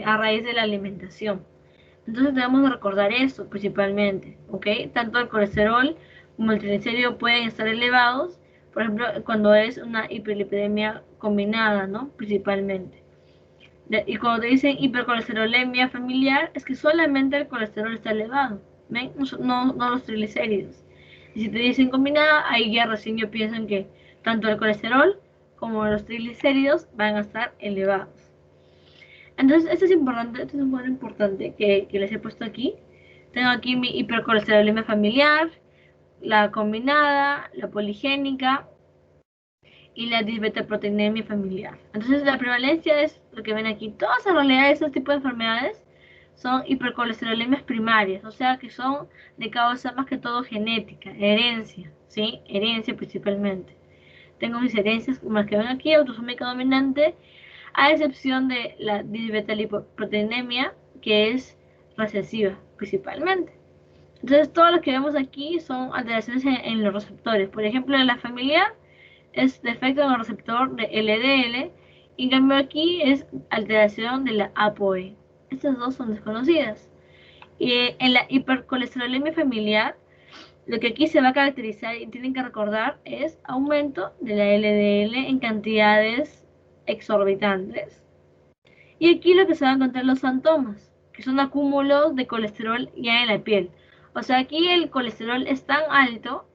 a raíz de la alimentación. Entonces debemos recordar eso principalmente, ¿ok? Tanto el colesterol como el triglicérido pueden estar elevados, por ejemplo, cuando es una hiperlipidemia combinada, ¿no? Principalmente. Y cuando te dicen hipercolesterolemia familiar, es que solamente el colesterol está elevado, ¿ven? No los triglicéridos. Y si te dicen combinada, ahí ya recién yo piensan que tanto el colesterol como los triglicéridos van a estar elevados. Entonces, esto es importante, esto es un punto importante que les he puesto aquí. Tengo aquí mi hipercolesterolemia familiar, la combinada, la poligénica y la disbetaproteinemia familiar. Entonces, la prevalencia es lo que ven aquí. Todas en realidad estos tipos de enfermedades son hipercolesterolemias primarias, o sea que son de causa más que todo genética, herencia, ¿sí? Herencia principalmente. Tengo mis herencias como las que ven aquí, autosómica dominante, a excepción de la disbetalipoproteinemia, que es recesiva principalmente. Entonces, todo lo que vemos aquí son alteraciones en los receptores. Por ejemplo, en la familiar es defecto en el receptor de LDL, y en cambio aquí es alteración de la ApoE. Estas dos son desconocidas. Y en la hipercolesterolemia familiar, lo que aquí se va a caracterizar y tienen que recordar es aumento de la LDL en cantidades exorbitantes. Y aquí lo que se van a encontrar los síntomas, que son acúmulos de colesterol ya en la piel. O sea, aquí el colesterol es tan alto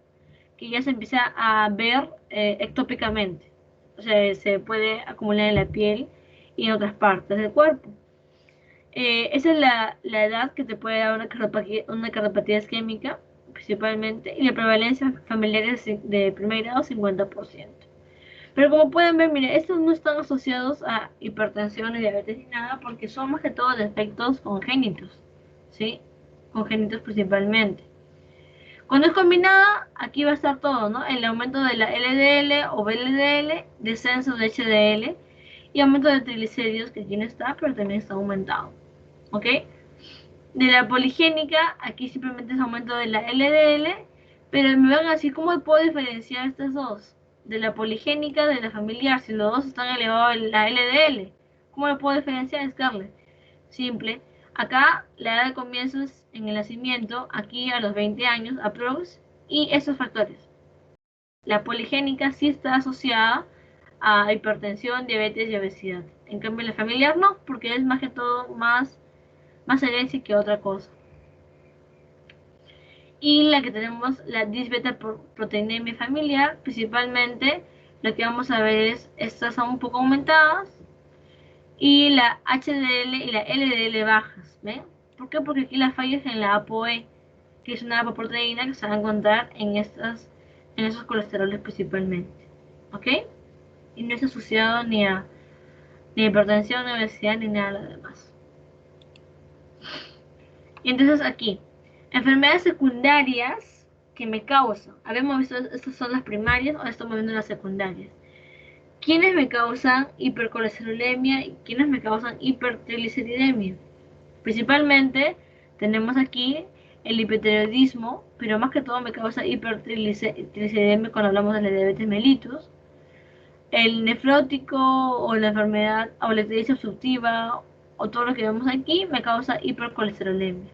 que ya se empieza a ver ectópicamente. O sea, se puede acumular en la piel y en otras partes del cuerpo. Esa es la edad que te puede dar una cardiopatía isquémica, principalmente, y la prevalencia familiar es de primer grado 50%. Pero como pueden ver, miren, estos no están asociados a hipertensión ni diabetes ni nada, porque son más que todo defectos congénitos, ¿sí? Congénitos principalmente. Cuando es combinada, aquí va a estar todo, ¿no? El aumento de la LDL o VLDL, descenso de HDL y aumento de triglicéridos, que aquí no está, pero también está aumentado, ¿ok? De la poligénica, aquí simplemente es aumento de la LDL, pero me van a decir, ¿cómo puedo diferenciar estas dos? De la poligénica, de la familiar, si los dos están elevados en la LDL. ¿Cómo lo puedo diferenciar, Scarlett? Simple. Acá la edad de comienzo es en el nacimiento, aquí a los 20 años, aprox, y esos factores. La poligénica sí está asociada a hipertensión, diabetes y obesidad. En cambio, la familiar no, porque es más que todo más herencia que otra cosa. Y la que tenemos, la disbeta-proteinemia familiar, principalmente lo que vamos a ver es, estas son un poco aumentadas, y la HDL y la LDL bajas, ¿ven? ¿Por qué? Porque aquí la falla es en la ApoE, que es una apoproteína que se va a encontrar en esos colesteroles principalmente, ¿ok? Y no es asociado ni a hipertensión, ni obesidad, ni nada de lo demás. Y entonces aquí, enfermedades secundarias que me causan. Habíamos visto, estas son las primarias, ahora estamos viendo las secundarias. ¿Quiénes me causan hipercolesterolemia y quiénes me causan hipertrigliceridemia? Principalmente tenemos aquí el hipertiroidismo, pero más que todo me causa hipertrigliceridemia cuando hablamos de la diabetes mellitus. El nefrótico o la enfermedad o la ictericia obstructiva o todo lo que vemos aquí me causa hipercolesterolemia.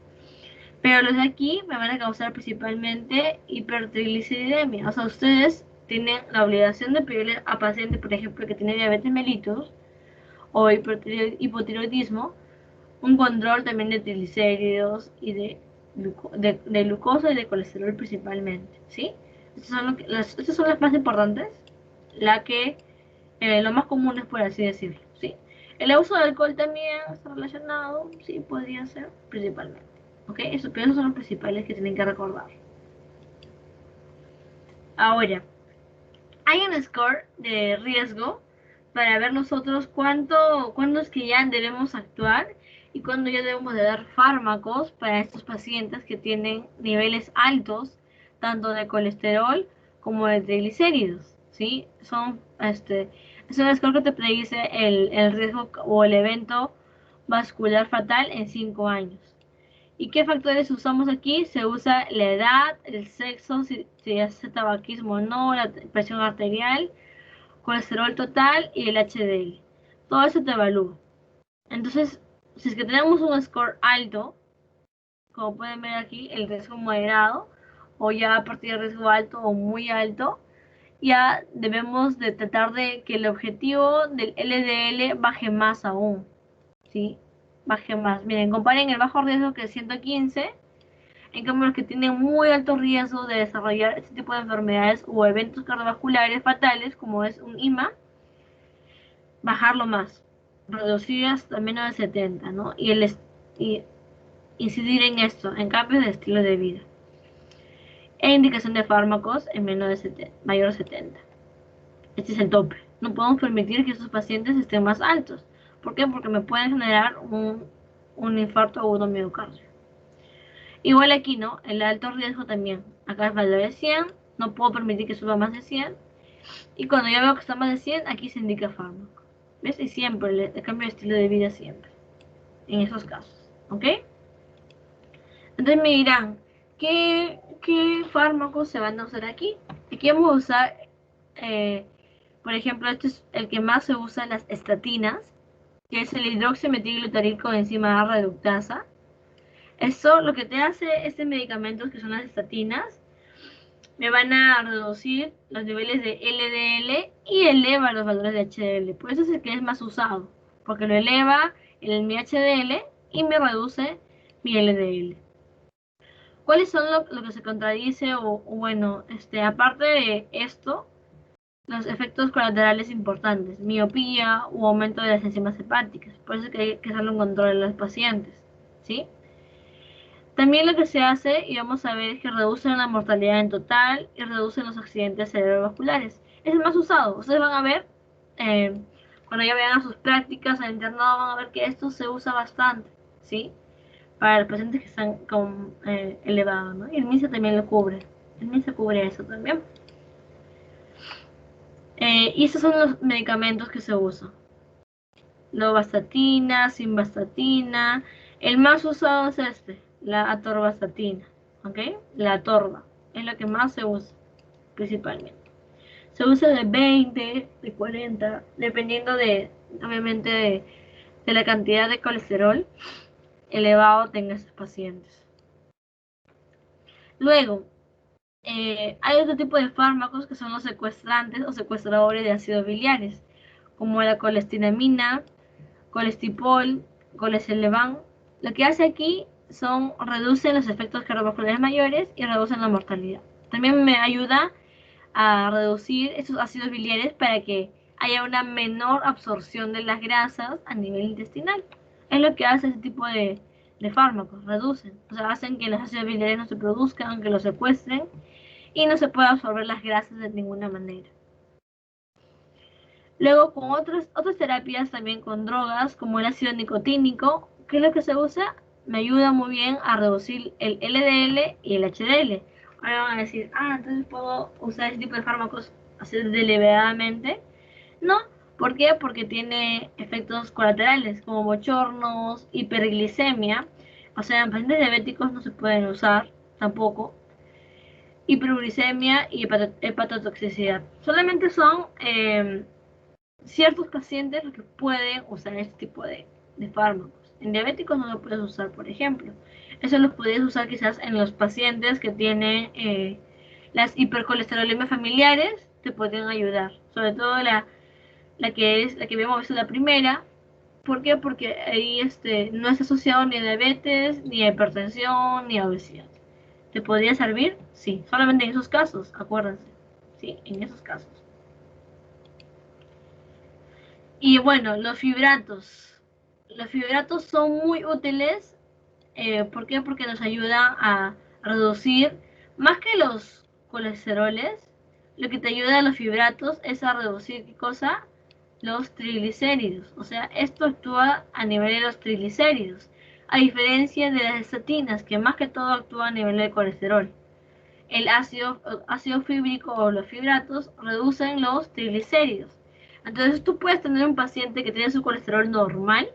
Pero los de aquí me van a causar principalmente hipertrigliceridemia. O sea, ustedes tienen la obligación de pedirle a pacientes, por ejemplo, que tienen diabetes mellitus o hipotiroidismo, un control también de triglicéridos y de glucosa y de colesterol principalmente, ¿sí? Estas son las más importantes, lo más común es por así decirlo, ¿sí? El uso de alcohol también está relacionado, sí, podría ser principalmente, ¿ok? Pero esos son los principales que tienen que recordar. Ahora, hay un score de riesgo para ver nosotros cuándo es que ya debemos actuar y cuándo ya debemos de dar fármacos para estos pacientes que tienen niveles altos tanto de colesterol como de triglicéridos, ¿sí? Es un score que te predice el riesgo o el evento vascular fatal en 5 años. ¿Y qué factores usamos aquí? Se usa la edad, el sexo, si hace tabaquismo o no, la presión arterial, colesterol total y el HDL. Todo eso te evalúa. Entonces, si es que tenemos un score alto, como pueden ver aquí, el riesgo moderado, o ya a partir del riesgo alto o muy alto, ya debemos de tratar de que el objetivo del LDL baje más aún, ¿sí? Baje más. Miren, comparen el bajo riesgo que es 115, en cambio los que tienen muy alto riesgo de desarrollar este tipo de enfermedades o eventos cardiovasculares fatales, como es un IMA, bajarlo más, reducir hasta menos de 70, ¿no? Y incidir en esto, en cambios de estilo de vida. E indicación de fármacos en menos de 70, mayor de 70. Este es el tope. No podemos permitir que estos pacientes estén más altos. ¿Por qué? Porque me pueden generar un infarto agudo miocardio. Igual aquí, ¿no? El alto riesgo también. Acá es valor de 100. No puedo permitir que suba más de 100. Y cuando ya veo que está más de 100, aquí se indica fármaco. ¿Ves? Y siempre, el cambio de estilo de vida siempre. En esos casos. ¿Ok? Entonces me dirán, ¿qué fármacos se van a usar aquí? Aquí vamos a usar, por ejemplo, este es el que más se usa en las estatinas, que es el hidroximetilglutarid con enzima A reductasa. Esto lo que te hace este medicamento, que son las estatinas, me van a reducir los niveles de LDL y eleva los valores de HDL. Por eso es el que es más usado, porque lo eleva mi HDL y me reduce mi LDL. ¿Cuáles son lo que se contradice bueno, aparte de esto, los efectos colaterales importantes, miopía u aumento de las enzimas hepáticas? Por eso es que hay que hacerlo en control en los pacientes, ¿sí? También lo que se hace, y vamos a ver, es que reducen la mortalidad en total y reducen los accidentes cerebrovasculares. Es el más usado. Ustedes van a ver, cuando ya vean sus prácticas al internado, van a ver que esto se usa bastante, ¿sí? Para los pacientes que están con elevado, ¿no? Y el MINSA también lo cubre. El MINSA cubre eso también. Y estos son los medicamentos que se usan. Lovastatina, simvastatina. El más usado es la atorvastatina, ¿ok? La atorva es la que más se usa, principalmente. Se usa de 20, de 40, dependiendo obviamente, de la cantidad de colesterol elevado tengan esos pacientes. Luego, hay otro tipo de fármacos que son los secuestrantes o secuestradores de ácidos biliares, como la colestyramina, colestipol, colestevan. Lo que hace aquí reducen los efectos cardiovasculares mayores y reducen la mortalidad. También me ayuda a reducir esos ácidos biliares para que haya una menor absorción de las grasas a nivel intestinal. Es lo que hace ese tipo de fármacos, reducen, o sea, hacen que los ácidos biliares no se produzcan, que los secuestren y no se pueda absorber las grasas de ninguna manera. Luego con otras terapias también con drogas como el ácido nicotínico, ¿qué es lo que se usa? Me ayuda muy bien a reducir el LDL y el HDL. Ahora van a decir, entonces puedo usar ese tipo de fármacos así deliberadamente. No, ¿por qué? Porque tiene efectos colaterales como bochornos, hiperglicemia. O sea, en pacientes diabéticos no se pueden usar tampoco. Hiperglicemia y hepatotoxicidad. Solamente son ciertos pacientes los que pueden usar este tipo de fármacos. En diabéticos no lo puedes usar, por ejemplo. Eso lo puedes usar quizás en los pacientes que tienen las hipercolesterolemias familiares, te pueden ayudar. Sobre todo la que vemos es la primera. ¿Por qué? Porque ahí no es asociado ni a diabetes, ni a hipertensión, ni a obesidad. ¿Te podría servir? Sí, solamente en esos casos, acuérdense. Sí, en esos casos. Y bueno, los fibratos. Los fibratos son muy útiles. ¿Por qué? Porque nos ayudan a reducir, más que los colesteroles, lo que te ayuda a los fibratos es a reducir, ¿qué cosa? Los triglicéridos. O sea, esto actúa a nivel de los triglicéridos, a diferencia de las estatinas, que más que todo actúa a nivel de colesterol. El ácido fíbrico o los fibratos reducen los triglicéridos. Entonces tú puedes tener un paciente que tiene su colesterol normal,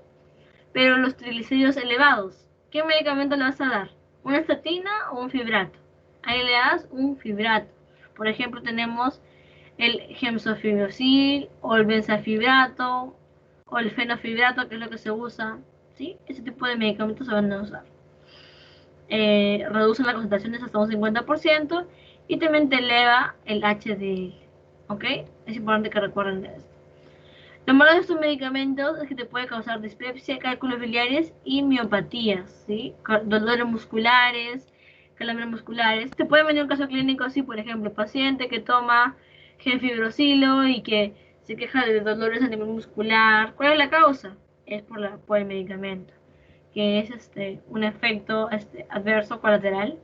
pero los triglicéridos elevados. ¿Qué medicamento le vas a dar? ¿Una estatina o un fibrato? Ahí le das un fibrato. Por ejemplo, tenemos el gemcitabine o el benzafibrato o el fenofibrato, que es lo que se usa. ¿Sí? Ese tipo de medicamentos se van a usar. Reducen las concentraciones hasta un 50% y también te eleva el HDL. ¿Ok? Es importante que recuerden de esto. Lo malo de estos medicamentos es que te puede causar dispepsia, cálculos biliares y miopatías, ¿sí? Dolores musculares, calambres musculares. Te puede venir un caso clínico así, por ejemplo, paciente que toma gemfibrosilo y que se queja de dolores a nivel muscular. ¿Cuál es la causa? Es por el medicamento, que es un efecto adverso colateral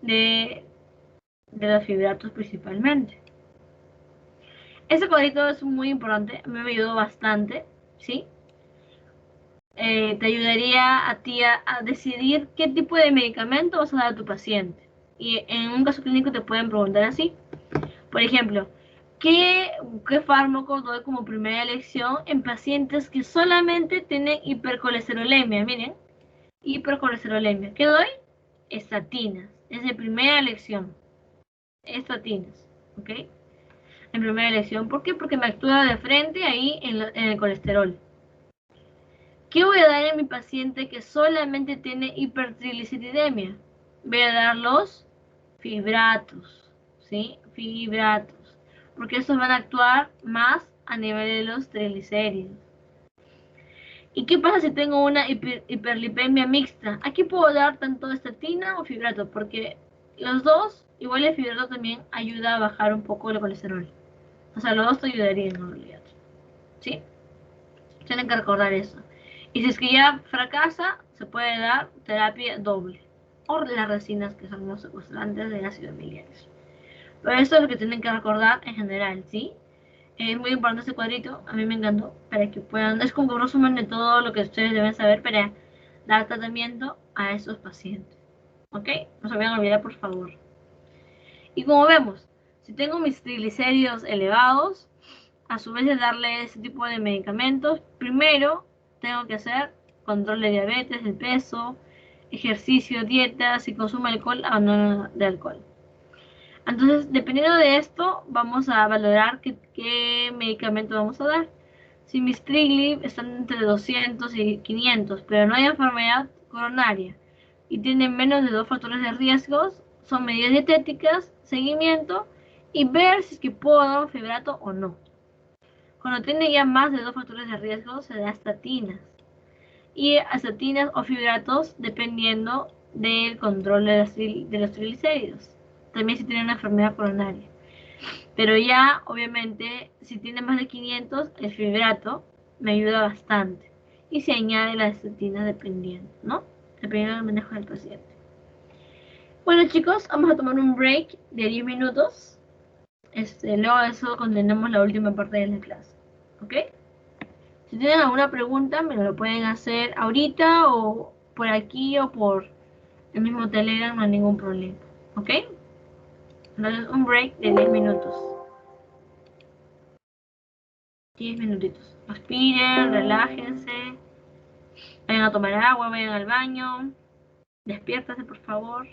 de los fibratos principalmente. Ese cuadrito es muy importante, a mí me ayudó bastante, ¿sí? Te ayudaría a ti a decidir qué tipo de medicamento vas a dar a tu paciente. Y en un caso clínico te pueden preguntar así. Por ejemplo, ¿qué fármaco doy como primera elección en pacientes que solamente tienen hipercolesterolemia? Miren, hipercolesterolemia. ¿Qué doy? Estatinas. Es de primera elección. Estatinas, ¿ok? En primera elección. ¿Por qué? Porque me actúa de frente ahí en el colesterol. ¿Qué voy a dar en mi paciente que solamente tiene hipertrigliceridemia? Voy a dar los fibratos, ¿sí? Fibratos. Porque estos van a actuar más a nivel de los triglicéridos. ¿Y qué pasa si tengo una hiperlipemia mixta? Aquí puedo dar tanto estatina o fibrato, porque los dos, igual el fibrato también ayuda a bajar un poco el colesterol. O sea, los dos te ayudarían en realidad. ¿Sí? Tienen que recordar eso. Y si es que ya fracasa, se puede dar terapia doble. O las resinas, que son los secuestrantes de ácidos biliares. Pero esto es lo que tienen que recordar en general, ¿sí? Es muy importante este cuadrito, a mí me encantó, para que puedan, es como un resumen de todo lo que ustedes deben saber para dar tratamiento a esos pacientes. ¿Ok? No se vayan a olvidar, por favor. Y como vemos, si tengo mis triglicéridos elevados, a su vez de darle ese tipo de medicamentos, primero tengo que hacer control de diabetes, de peso, ejercicio, dieta, si consumo alcohol, abandono de alcohol. Entonces, dependiendo de esto, vamos a valorar qué medicamento vamos a dar. Si mis triglicéridos están entre 200 y 500, pero no hay enfermedad coronaria y tienen menos de 2 factores de riesgos, son medidas dietéticas, seguimiento y ver si es que puedo dar un fibrato o no. Cuando tiene ya más de 2 factores de riesgo, se da estatinas. Y estatinas o fibratos dependiendo del control de los triglicéridos. También si tiene una enfermedad coronaria. Pero ya, obviamente, si tiene más de 500, el fibrato me ayuda bastante. Y se añade la estatina dependiendo, ¿no? Dependiendo del manejo del paciente. Bueno, chicos, vamos a tomar un break de 10 minutos. Luego de eso continuamos la última parte de la clase. ¿Ok? Si tienen alguna pregunta, me lo pueden hacer ahorita o por aquí o por el mismo Telegram, no hay ningún problema. ¿Ok? Entonces, un break de 10 minutos. 10 minutitos. Respiren, relájense. Vayan a tomar agua, vayan al baño. Despiértase, por favor.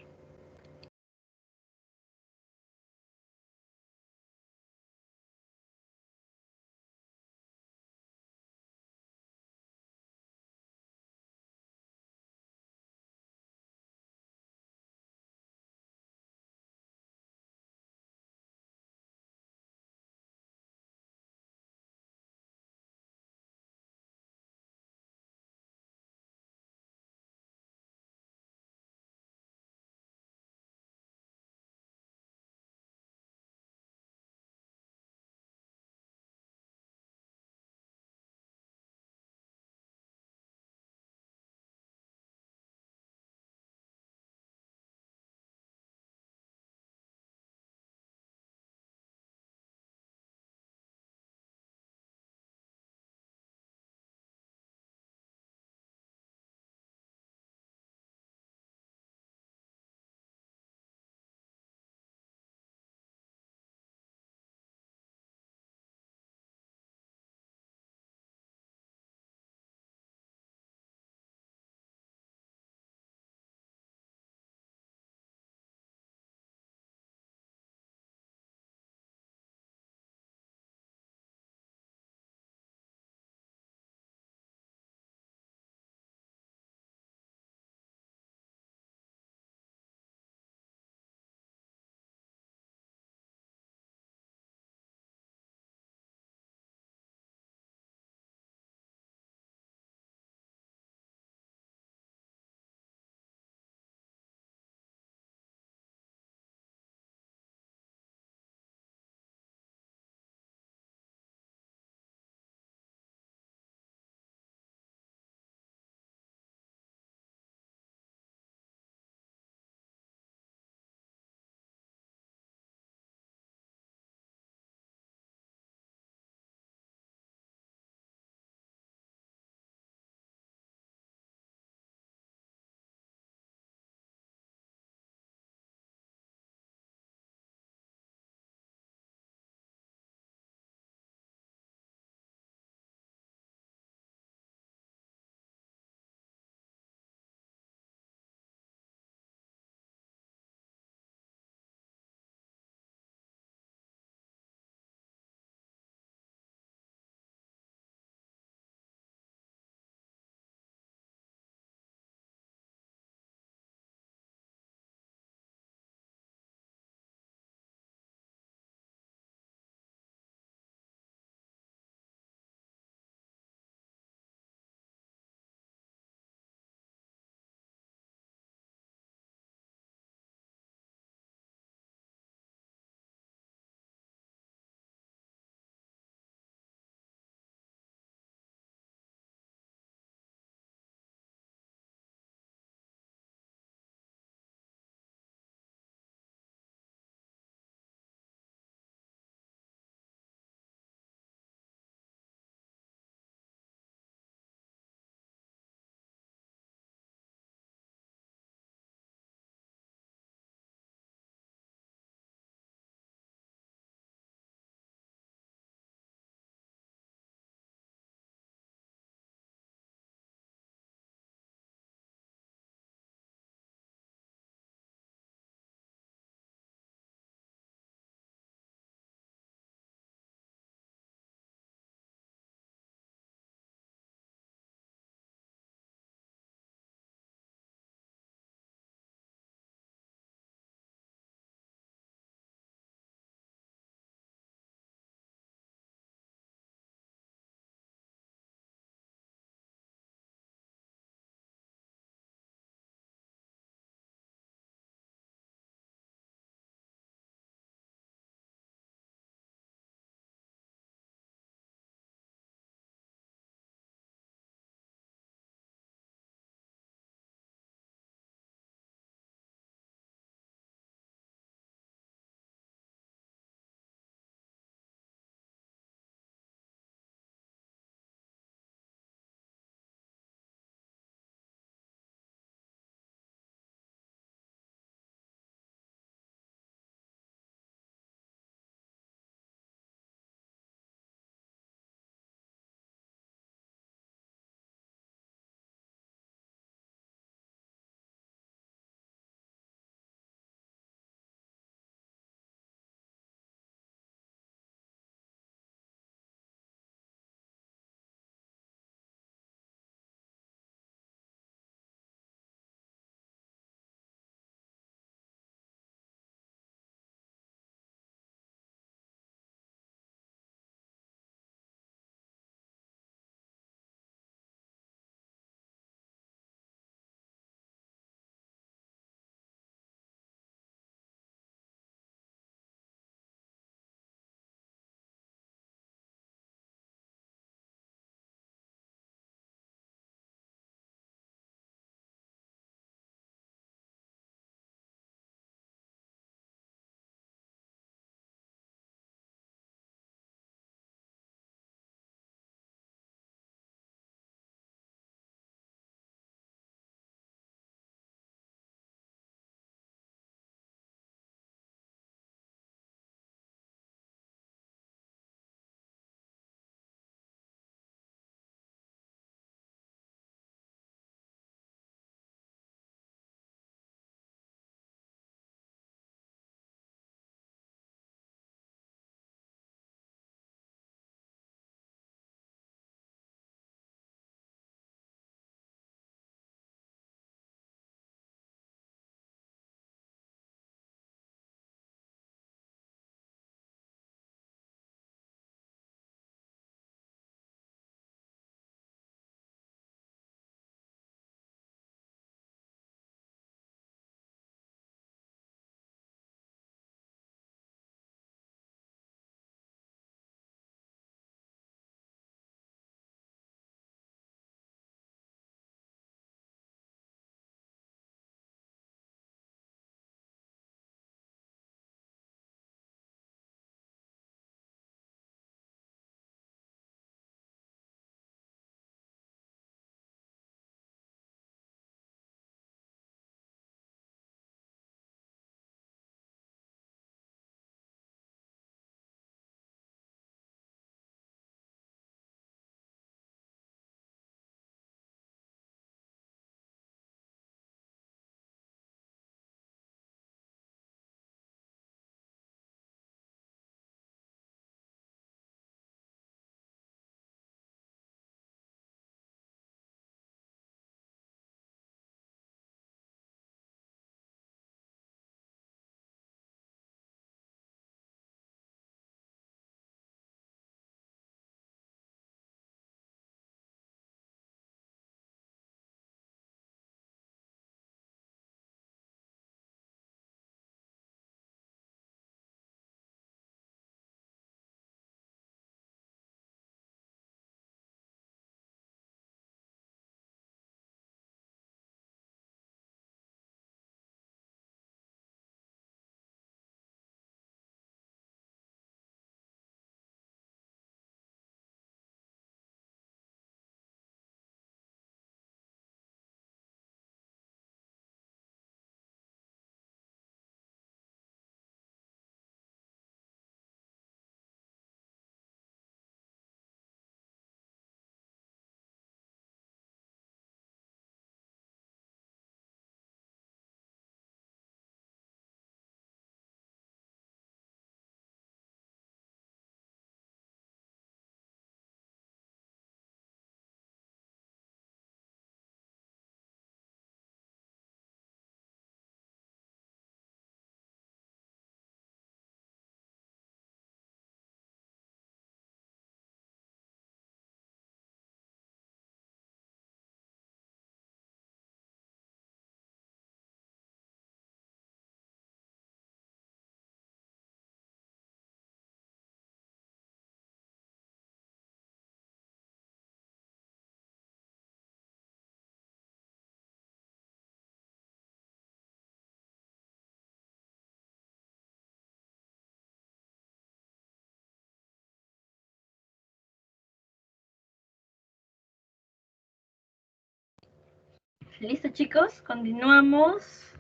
Listo, chicos, continuamos.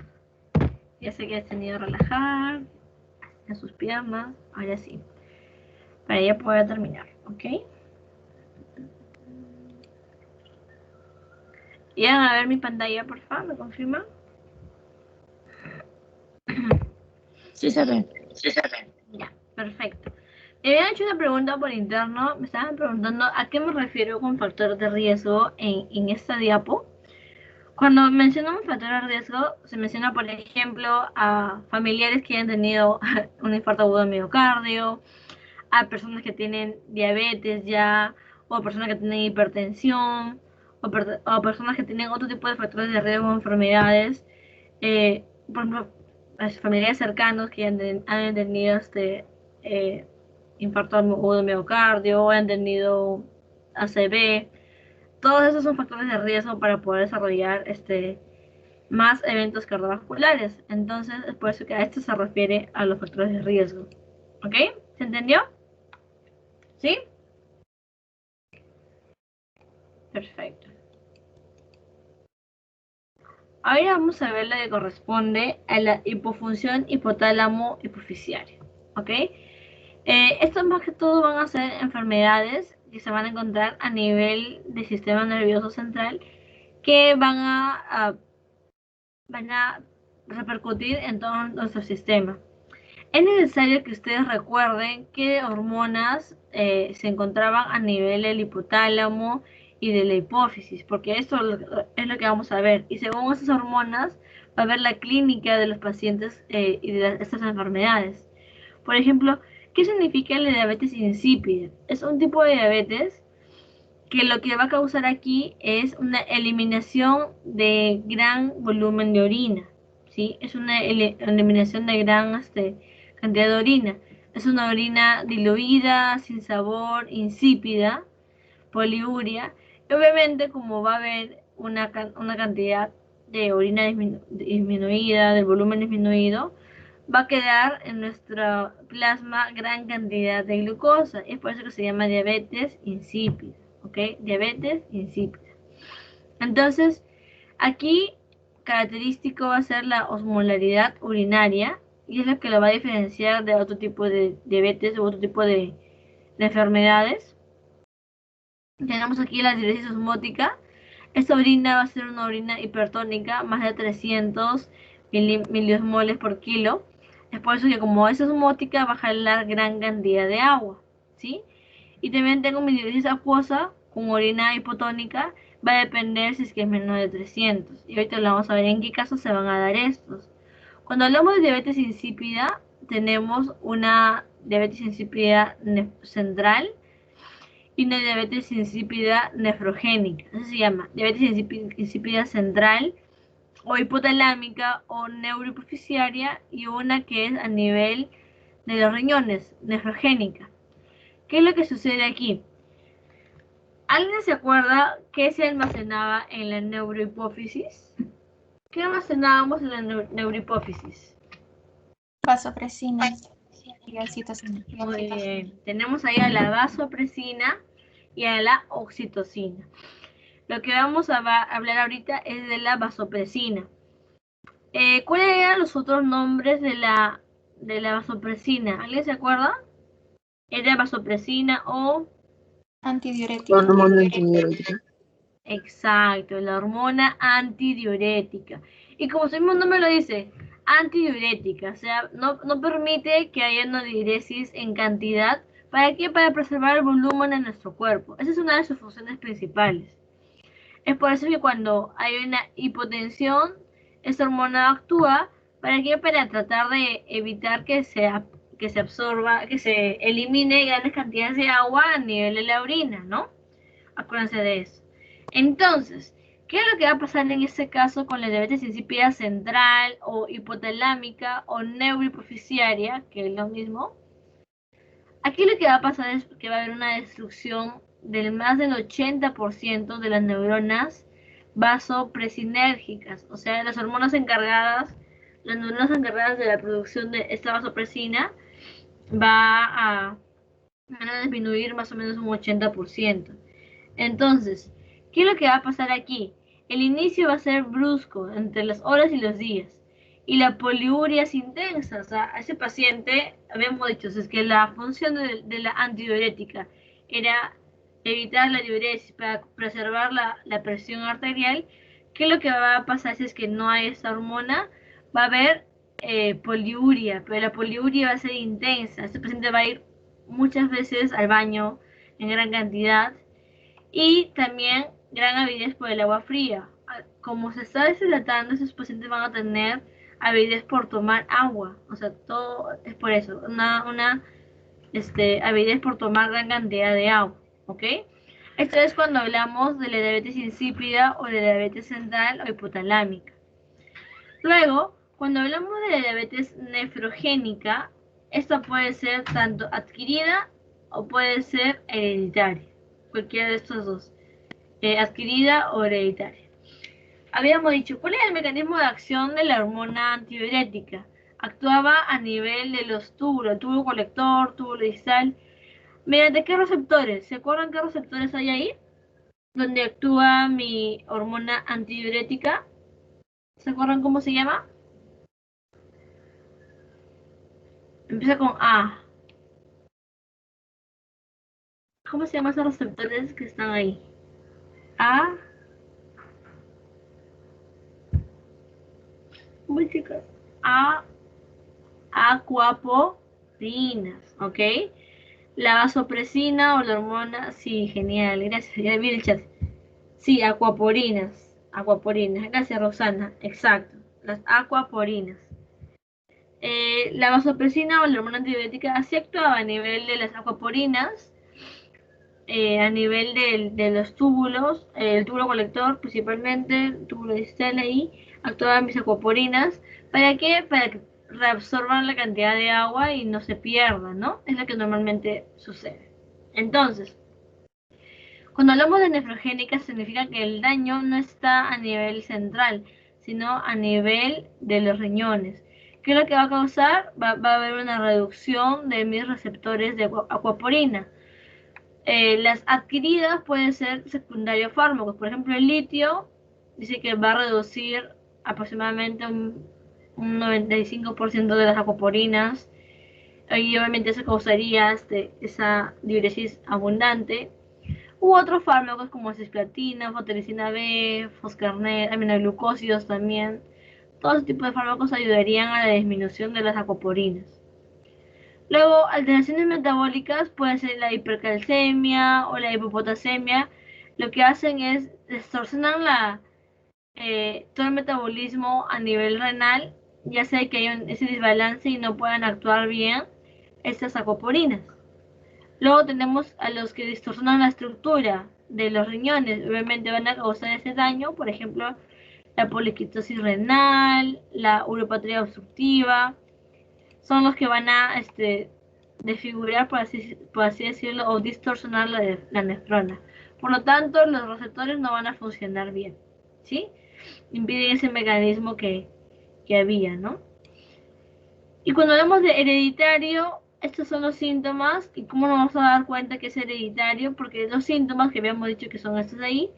Ya sé que has tenido que relajar en sus pijamas. Ahora sí, para ya poder terminar, ¿ok? ¿Ya van a ver mi pantalla, por favor? ¿Me confirman? Sí se ve. Ya, perfecto. Me habían hecho una pregunta por interno. Me estaban preguntando a qué me refiero con factor de riesgo en esta diapo. Cuando mencionamos factor de riesgo, se menciona, por ejemplo, a familiares que hayan tenido un infarto agudo de miocardio, a personas que tienen diabetes ya, o a personas que tienen hipertensión, o personas que tienen otro tipo de factores de riesgo o enfermedades. Por ejemplo, a sus familiares cercanos que han tenido infarto agudo de miocardio, o han tenido ACV. Todos esos son factores de riesgo para poder desarrollar más eventos cardiovasculares. Entonces, es por eso que a esto se refiere a los factores de riesgo. ¿Ok? ¿Se entendió? ¿Sí? Perfecto. Ahora vamos a ver la que corresponde a la hipofunción hipotálamo hipoficiaria. ¿Ok? Estos más que todo van a ser enfermedades que se van a encontrar a nivel del sistema nervioso central que van a repercutir en todo nuestro sistema. Es necesario que ustedes recuerden qué hormonas se encontraban a nivel del hipotálamo y de la hipófisis, porque esto es lo que vamos a ver. Y según esas hormonas, va a ver la clínica de los pacientes y de estas enfermedades. Por ejemplo, ¿qué significa la diabetes insípida? Es un tipo de diabetes que lo que va a causar aquí es una eliminación de gran volumen de orina, ¿sí? Es una eliminación de gran cantidad de orina. Es una orina diluida, sin sabor, insípida, poliuria. Y obviamente, como va a haber una cantidad de orina disminuida, del volumen disminuido, va a quedar en nuestro plasma gran cantidad de glucosa. Es por eso que se llama diabetes insípida. ¿Ok? Diabetes insípida. Entonces, aquí característico va a ser la osmolaridad urinaria y es lo que lo va a diferenciar de otro tipo de diabetes u otro tipo de enfermedades. Tenemos aquí la diuresis osmótica. Esta orina va a ser una orina hipertónica, más de 300 miliosmoles por kilo. Es por eso que como es osmótica va a jalar gran cantidad de agua, ¿sí? Y también tengo mi diuresis acuosa con orina hipotónica, va a depender si es que es menos de 300. Y ahorita lo vamos a ver en qué casos se van a dar estos. Cuando hablamos de diabetes insípida, tenemos una diabetes insípida central y una diabetes insípida nefrogénica. Eso se llama diabetes insípida central o hipotalámica o neurohipoficiaria, y una que es a nivel de los riñones, nefrogénica. ¿Qué es lo que sucede aquí? ¿Alguien se acuerda qué se almacenaba en la neurohipófisis? ¿Qué almacenábamos en la neurohipófisis? Vasopresina y oxitocina. Muy bien. Tenemos ahí a la vasopresina y a la oxitocina. Lo que vamos a hablar ahorita es de la vasopresina. ¿Cuáles eran los otros nombres de la vasopresina? ¿Alguien se acuerda? ¿Era vasopresina o...? Antidiurética. Hormona antidiurética. Exacto, la hormona antidiurética. Y como su mismo nombre lo dice, antidiurética, o sea, no permite que haya una diuresis en cantidad. ¿Para qué? Para preservar el volumen en nuestro cuerpo. Esa es una de sus funciones principales. Es por eso que cuando hay una hipotensión, esta hormona actúa. ¿Para qué? Para tratar de evitar que se absorba, que se elimine grandes cantidades de agua a nivel de la orina, ¿no? Acuérdense de eso. Entonces, ¿qué es lo que va a pasar en este caso con la diabetes insípida central o hipotalámica o neurohipoficiaria, que es lo mismo? Aquí lo que va a pasar es que va a haber una destrucción del más del 80% de las neuronas vasopresinérgicas, o sea, las neuronas encargadas de la producción de esta vasopresina van a disminuir más o menos un 80%. Entonces, ¿qué es lo que va a pasar aquí? El inicio va a ser brusco, entre las horas y los días. Y la poliuria es intensa, o sea, a ese paciente, habíamos dicho, es que la función de la antidiurética era evitar la diuresis para preservar la presión arterial. ¿Qué es lo que va a pasar si es que no hay esta hormona? Va a haber poliuria, pero la poliuria va a ser intensa. Este paciente va a ir muchas veces al baño en gran cantidad y también gran avidez por el agua fría. Como se está deshidratando, esos pacientes van a tener avidez por tomar agua. O sea, todo es por eso, una avidez por tomar gran cantidad de agua. ¿Ok? Esto es cuando hablamos de la diabetes insípida o de la diabetes central o hipotalámica. Luego, cuando hablamos de la diabetes nefrogénica, esta puede ser tanto adquirida o puede ser hereditaria. Cualquiera de estos dos. Adquirida o hereditaria. Habíamos dicho, ¿cuál es el mecanismo de acción de la hormona antidiurética? Actuaba a nivel de los túbulos, tubo colector, túbulo distal. ¿Mediante qué receptores? ¿Se acuerdan qué receptores hay ahí? Donde actúa mi hormona antidiurética. ¿Se acuerdan cómo se llama? Empieza con A. ¿Cómo se llaman esos receptores que están ahí? A. Muy chicas. Aquaporinas, ¿ok? La vasopresina o la hormona, sí, genial, gracias, ya vi el chat. Sí, aquaporinas, gracias Roxana, exacto, las aquaporinas. La vasopresina o la hormona antibiótica así actuaba a nivel de las aquaporinas, a nivel de los túbulos, el túbulo colector principalmente, el túbulo distal ahí, actuaban mis aquaporinas. ¿Para qué? Para que reabsorban la cantidad de agua y no se pierda, ¿no? Es lo que normalmente sucede. Entonces, cuando hablamos de nefrogénica significa que el daño no está a nivel central, sino a nivel de los riñones. ¿Qué es lo que va a causar? Va a haber una reducción de mis receptores de aquaporina. Las adquiridas pueden ser secundarios fármacos. Por ejemplo, el litio dice que va a reducir aproximadamente un 95% de las aquaporinas. Y obviamente eso causaría esa diuresis abundante. U otros fármacos como cisplatina, fotericina B, foscarnet, aminoglucósidos también. Todo ese tipo de fármacos ayudarían a la disminución de las aquaporinas. Luego, alteraciones metabólicas pueden ser la hipercalcemia o la hipopotasemia. Lo que hacen es distorsionar todo el metabolismo a nivel renal, ya sea que hay ese desbalance y no puedan actuar bien estas aquaporinas. Luego tenemos a los que distorsionan la estructura de los riñones, obviamente van a causar ese daño, por ejemplo, la poliquitosis renal, la uropatría obstructiva, son los que van a desfigurar, por así decirlo, o distorsionar la nefrona. Por lo tanto, los receptores no van a funcionar bien, ¿sí? Impiden ese mecanismo que había, ¿no? Y cuando hablamos de hereditario, estos son los síntomas. ¿Y cómo nos vamos a dar cuenta que es hereditario? Porque los síntomas que habíamos dicho que son estos de ahí,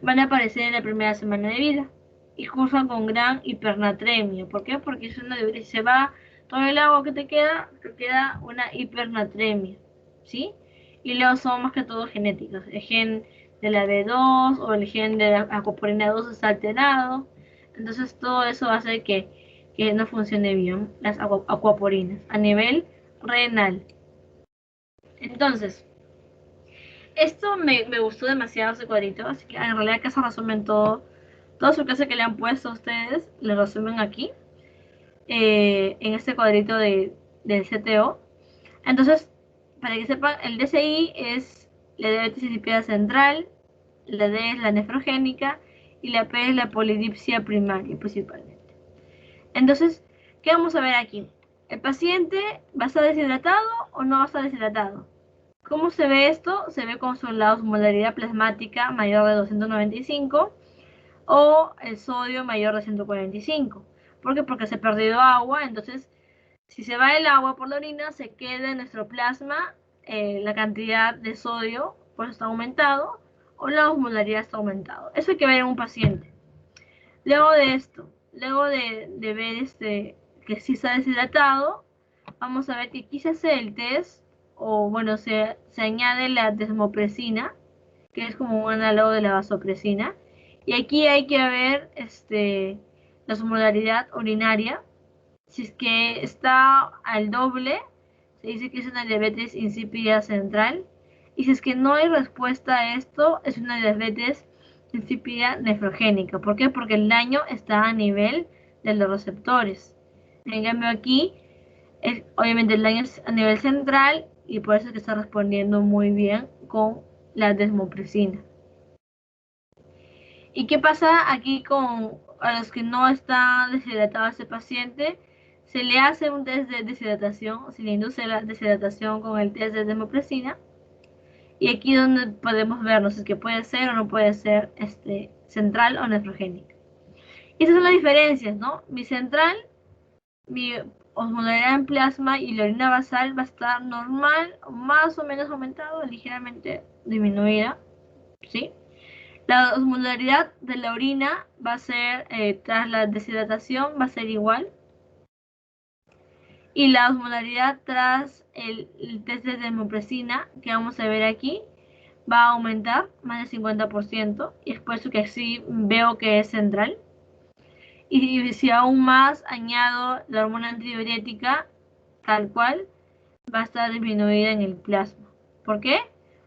van a aparecer en la primera semana de vida. Y cursan con gran hipernatremia. ¿Por qué? Porque es una diuresis. Se va todo el agua que te queda una hipernatremia. ¿Sí? Y luego son más que todo genéticos. El gen de la B2 o el gen de la acoporina 2 está alterado. Entonces todo eso hace que no funcione bien las aquaporinas a nivel renal. Entonces, esto me gustó demasiado ese cuadrito, así que en realidad que se resumen toda su clase que le han puesto a ustedes, le resumen aquí, en este cuadrito del CTO. Entonces, para que sepan, el DCI es la diabetes insípida central, la D es la nefrogénica y la P es la polidipsia primaria principalmente. Entonces, ¿qué vamos a ver aquí? ¿El paciente va a estar deshidratado o no va a estar deshidratado? ¿Cómo se ve esto? Se ve con su osmolaridad plasmática mayor de 295 o el sodio mayor de 145. ¿Por qué? Porque se ha perdido agua, entonces si se va el agua por la orina, se queda en nuestro plasma la cantidad de sodio, por eso está aumentado, o la osmolaridad está aumentado. Eso hay que ver en un paciente. Luego de esto, luego de ver que sí está deshidratado, vamos a ver que aquí se hace el test, o bueno, se añade la desmopresina, que es como un análogo de la vasopresina. Y aquí hay que ver la osmolaridad urinaria. Si es que está al doble, se dice que es una diabetes insípida central. Y si es que no hay respuesta a esto, es una diabetes insípida nefrogénica. ¿Por qué? Porque el daño está a nivel de los receptores. En cambio aquí, obviamente el daño es a nivel central y por eso es que está respondiendo muy bien con la desmopresina. ¿Y qué pasa aquí con a los que no está deshidratado ese paciente? Se le hace un test de deshidratación, se le induce la deshidratación con el test de desmopresina. Y aquí es donde podemos vernos si es que puede ser o no puede ser central o nefrogénica. Y esas son las diferencias, ¿no? Mi central, mi osmolaridad en plasma y la orina basal va a estar normal, más o menos aumentado, ligeramente disminuida, ¿sí? La osmolaridad de la orina va a ser, tras la deshidratación, va a ser igual. Y la osmolaridad tras el test de desmopresina, que vamos a ver aquí, va a aumentar más del 50%. Y es por eso que así veo que es central. Y si aún más añado la hormona antidiurética, tal cual, va a estar disminuida en el plasma. ¿Por qué?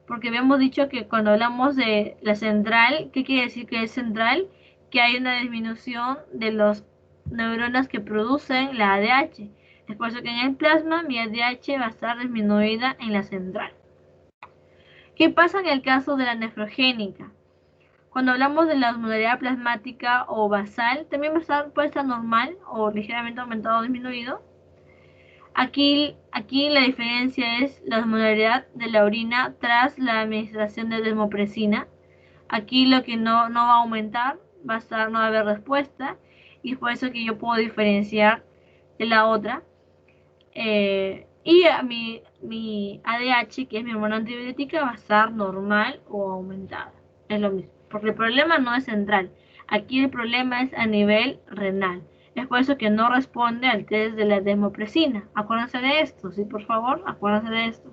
Porque habíamos dicho que cuando hablamos de la central, ¿qué quiere decir que es central? Que hay una disminución de las neuronas que producen la ADH. Es por eso que en el plasma mi ADH va a estar disminuida en la central. ¿Qué pasa en el caso de la nefrogénica? Cuando hablamos de la osmolaridad plasmática o basal, también puede estar normal o ligeramente aumentado o disminuido. Aquí la diferencia es la osmolaridad de la orina tras la administración de desmopresina. Aquí lo que no va a aumentar, no va a haber respuesta, y es por eso que yo puedo diferenciar de la otra. Y mi ADH, que es mi hormona antibiótica, va a estar normal o aumentada. Es lo mismo, porque el problema no es central. Aquí el problema es a nivel renal. Es por eso que no responde al test de la desmopresina. Acuérdense de esto, sí, por favor, acuérdense de esto.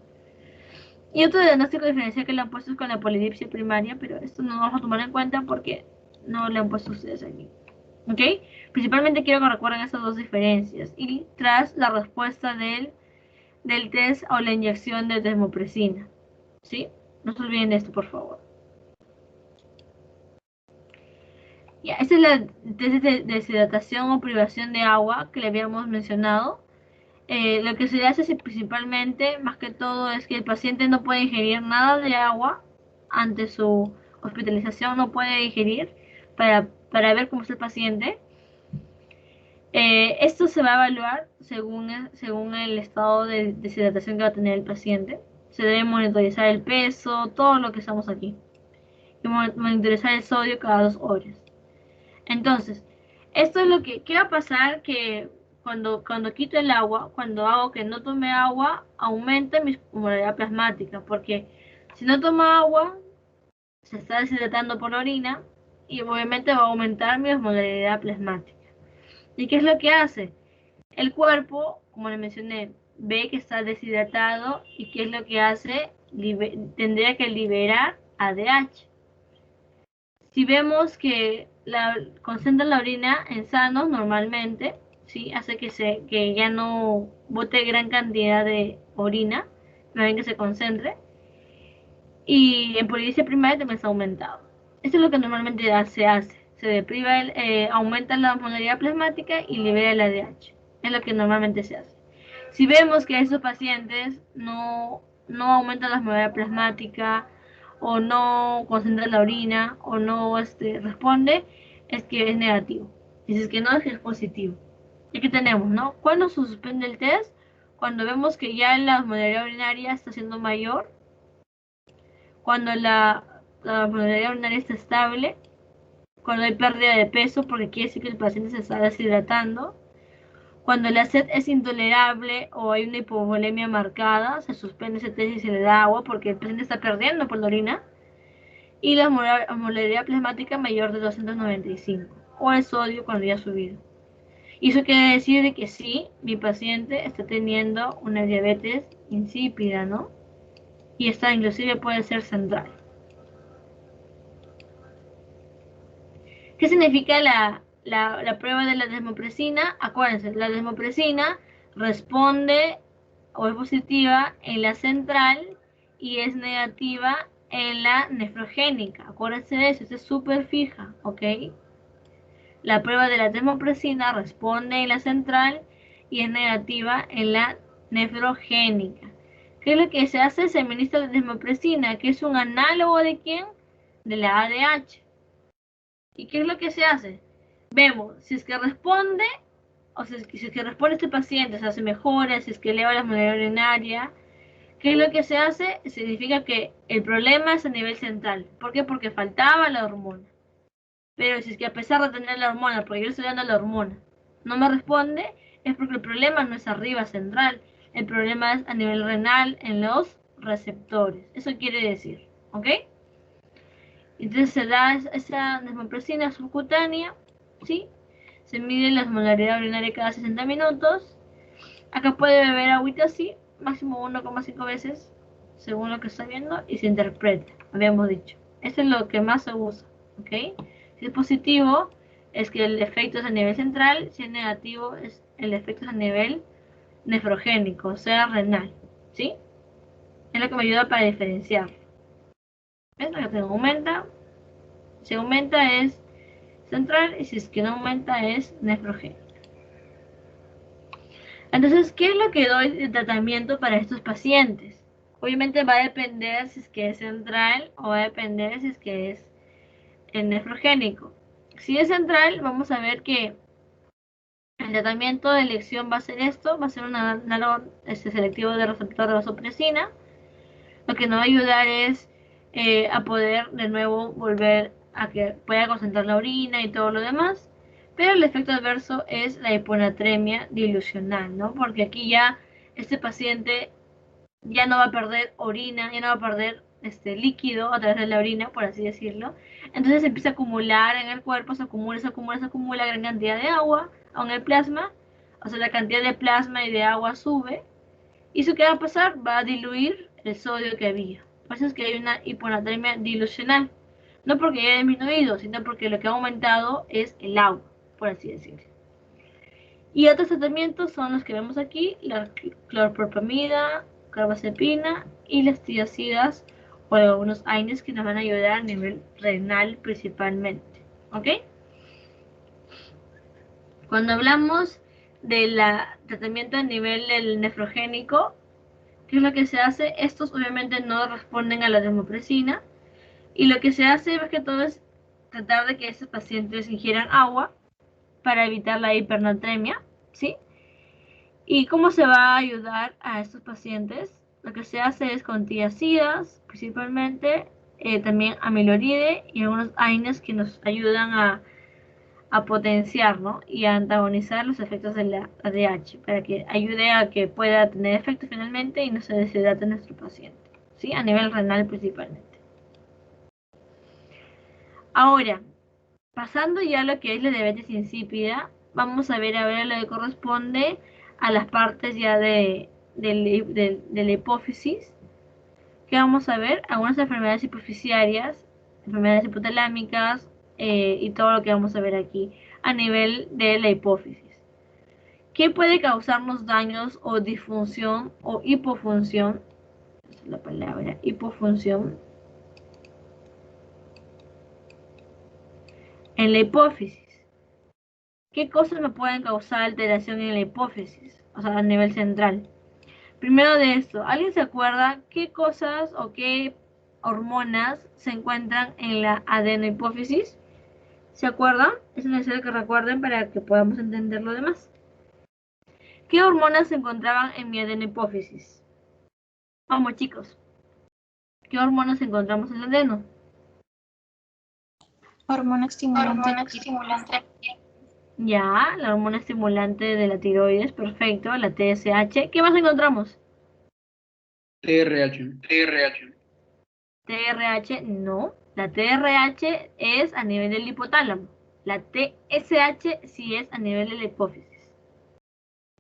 Y otro diagnóstico diferencial que le han puesto es con la polidipsia primaria, pero esto no lo vamos a tomar en cuenta porque no le han puesto ustedes aquí. ¿Ok? Principalmente quiero que recuerden esas dos diferencias. Y tras la respuesta del test o la inyección de desmopresina. ¿Sí? No se olviden de esto, por favor. Ya, esta es la test de deshidratación o privación de agua que le habíamos mencionado. Lo que se hace principalmente, más que todo, es que el paciente no puede ingerir nada de agua ante su hospitalización, no puede ingerir para ver cómo está el paciente. Esto se va a evaluar según el estado de deshidratación que va a tener el paciente. Se debe monitorizar el peso, todo lo que estamos aquí. Y monitorizar el sodio cada 2 horas. Entonces, esto es lo que... ¿Qué va a pasar? Que cuando quito el agua, cuando hago que no tome agua, aumenta mi osmolaridad plasmática. Porque si no toma agua, se está deshidratando por la orina y obviamente va a aumentar mi osmolaridad plasmática. ¿Y qué es lo que hace? El cuerpo, como les mencioné, ve que está deshidratado y ¿qué es lo que hace? Tendría que liberar ADH. Si vemos que concentra la orina en sanos normalmente, ¿sí? Hace que ya no bote gran cantidad de orina, más bien que se concentre. Y en polidipsia primaria también se ha aumentado. Esto es lo que normalmente se hace. Se depriva, aumenta la osmolaridad plasmática y libera el ADH. Es lo que normalmente se hace. Si vemos que esos pacientes no aumentan la osmolaridad plasmática o no concentra la orina o no responde, es que es negativo. Y si es que no, es que es positivo. Y aquí tenemos, ¿no? ¿Cuándo se suspende el test? Cuando vemos que ya la osmolaridad urinaria está siendo mayor, cuando la osmolaridad urinaria está estable, cuando hay pérdida de peso, porque quiere decir que el paciente se está deshidratando, cuando la sed es intolerable o hay una hipovolemia marcada, se suspende ese test y se le da agua porque el paciente está perdiendo por la orina. y la osmolaridad plasmática mayor de 295, o el sodio cuando ya ha subido. Y eso quiere decir de que sí, mi paciente está teniendo una diabetes insípida, ¿no? Y esta inclusive puede ser central. ¿Qué significa la prueba de la desmopresina? Acuérdense, la desmopresina responde o es positiva en la central y es negativa en la nefrogénica. Acuérdense de eso, esto es súper fija, ¿ok? La prueba de la desmopresina responde en la central y es negativa en la nefrogénica. ¿Qué es lo que se hace? Se administra la desmopresina, que es un análogo de ¿quién? De la ADH. ¿Y qué es lo que se hace? Vemos si es que responde, o si es que responde este paciente, o sea, se mejora, si es que eleva la osmolaridad urinaria. ¿Qué es lo que se hace? Significa que el problema es a nivel central. ¿Por qué? Porque faltaba la hormona. Pero si es que a pesar de tener la hormona, porque yo estoy dando la hormona, no me responde, es porque el problema no es arriba central. El problema es a nivel renal en los receptores. Eso quiere decir, ¿ok? Entonces se da esa desmopresina subcutánea, ¿sí? Se mide la osmolaridad urinaria cada 60 minutos. Acá puede beber agüita así, máximo 1,5 veces, según lo que está viendo, y se interpreta, habíamos dicho. Eso es lo que más se usa, ¿ok? Si es positivo, es que el efecto es a nivel central. Si es negativo, el efecto es a nivel nefrogénico, o sea, renal, ¿sí? Es lo que me ayuda para diferenciar. ¿Ves? Lo que aumenta. Si aumenta es central y si es que no aumenta es nefrogénico. Entonces, ¿qué es lo que doy de tratamiento para estos pacientes? Obviamente va a depender si es que es central o va a depender si es que es nefrogénico. Si es central, vamos a ver que el tratamiento de elección va a ser esto, va a ser un análogo selectivo de receptor de vasopresina. Lo que nos va a ayudar es a poder de nuevo volver a que pueda concentrar la orina y todo lo demás. Pero el efecto adverso es la hiponatremia dilucional, ¿no? Porque aquí ya este paciente ya no va a perder orina, ya no va a perder líquido a través de la orina, por así decirlo. Entonces se empieza a acumular en el cuerpo, se acumula gran cantidad de agua, aún el plasma, o sea, la cantidad de plasma y de agua sube. ¿Y eso qué va a pasar? Va a diluir el sodio que había. Por eso es que hay una hiponatremia dilucional. No porque haya disminuido, sino porque lo que ha aumentado es el agua, por así decirlo. Y otros tratamientos son los que vemos aquí, la clorpropamida, carbazepina y las tiazidas o algunos AINES que nos van a ayudar a nivel renal principalmente. ¿Ok? Cuando hablamos del tratamiento a nivel del nefrogénico, ¿qué es lo que se hace? Estos obviamente no responden a la desmopresina y lo que se hace más que todo es tratar de que esos pacientes ingieran agua para evitar la hipernatremia, ¿sí? ¿Y cómo se va a ayudar a estos pacientes? Lo que se hace es con tiazidas, principalmente, también amiloride y algunos AINES que nos ayudan a potenciar, ¿no? Y a antagonizar los efectos de la ADH para que ayude a que pueda tener efecto finalmente y no se deshidrate nuestro paciente, ¿sí? A nivel renal principalmente. Ahora, pasando ya a lo que es la diabetes insípida, vamos a ver lo que corresponde a las partes ya de la hipófisis. ¿Qué vamos a ver? Algunas enfermedades hipoficiarias, enfermedades hipotalámicas y todo lo que vamos a ver aquí a nivel de la hipófisis. ¿Qué puede causarnos daños o disfunción o hipofunción? Esa es la palabra, hipofunción. En la hipófisis. ¿Qué cosas me pueden causar alteración en la hipófisis? O sea, a nivel central. Primero de esto, ¿alguien se acuerda qué cosas o qué hormonas se encuentran en la adenohipófisis? ¿Se acuerdan? Es necesario que recuerden para que podamos entender lo demás. ¿Qué hormonas se encontraban en mi adenohipófisis? Vamos, chicos. ¿Qué hormonas encontramos en el adeno? Hormona estimulante. Ya, la hormona estimulante de la tiroides, perfecto, la TSH. ¿Qué más encontramos? TRH. TRH, no. La TRH es a nivel del hipotálamo. La TSH sí es a nivel de la hipófisis.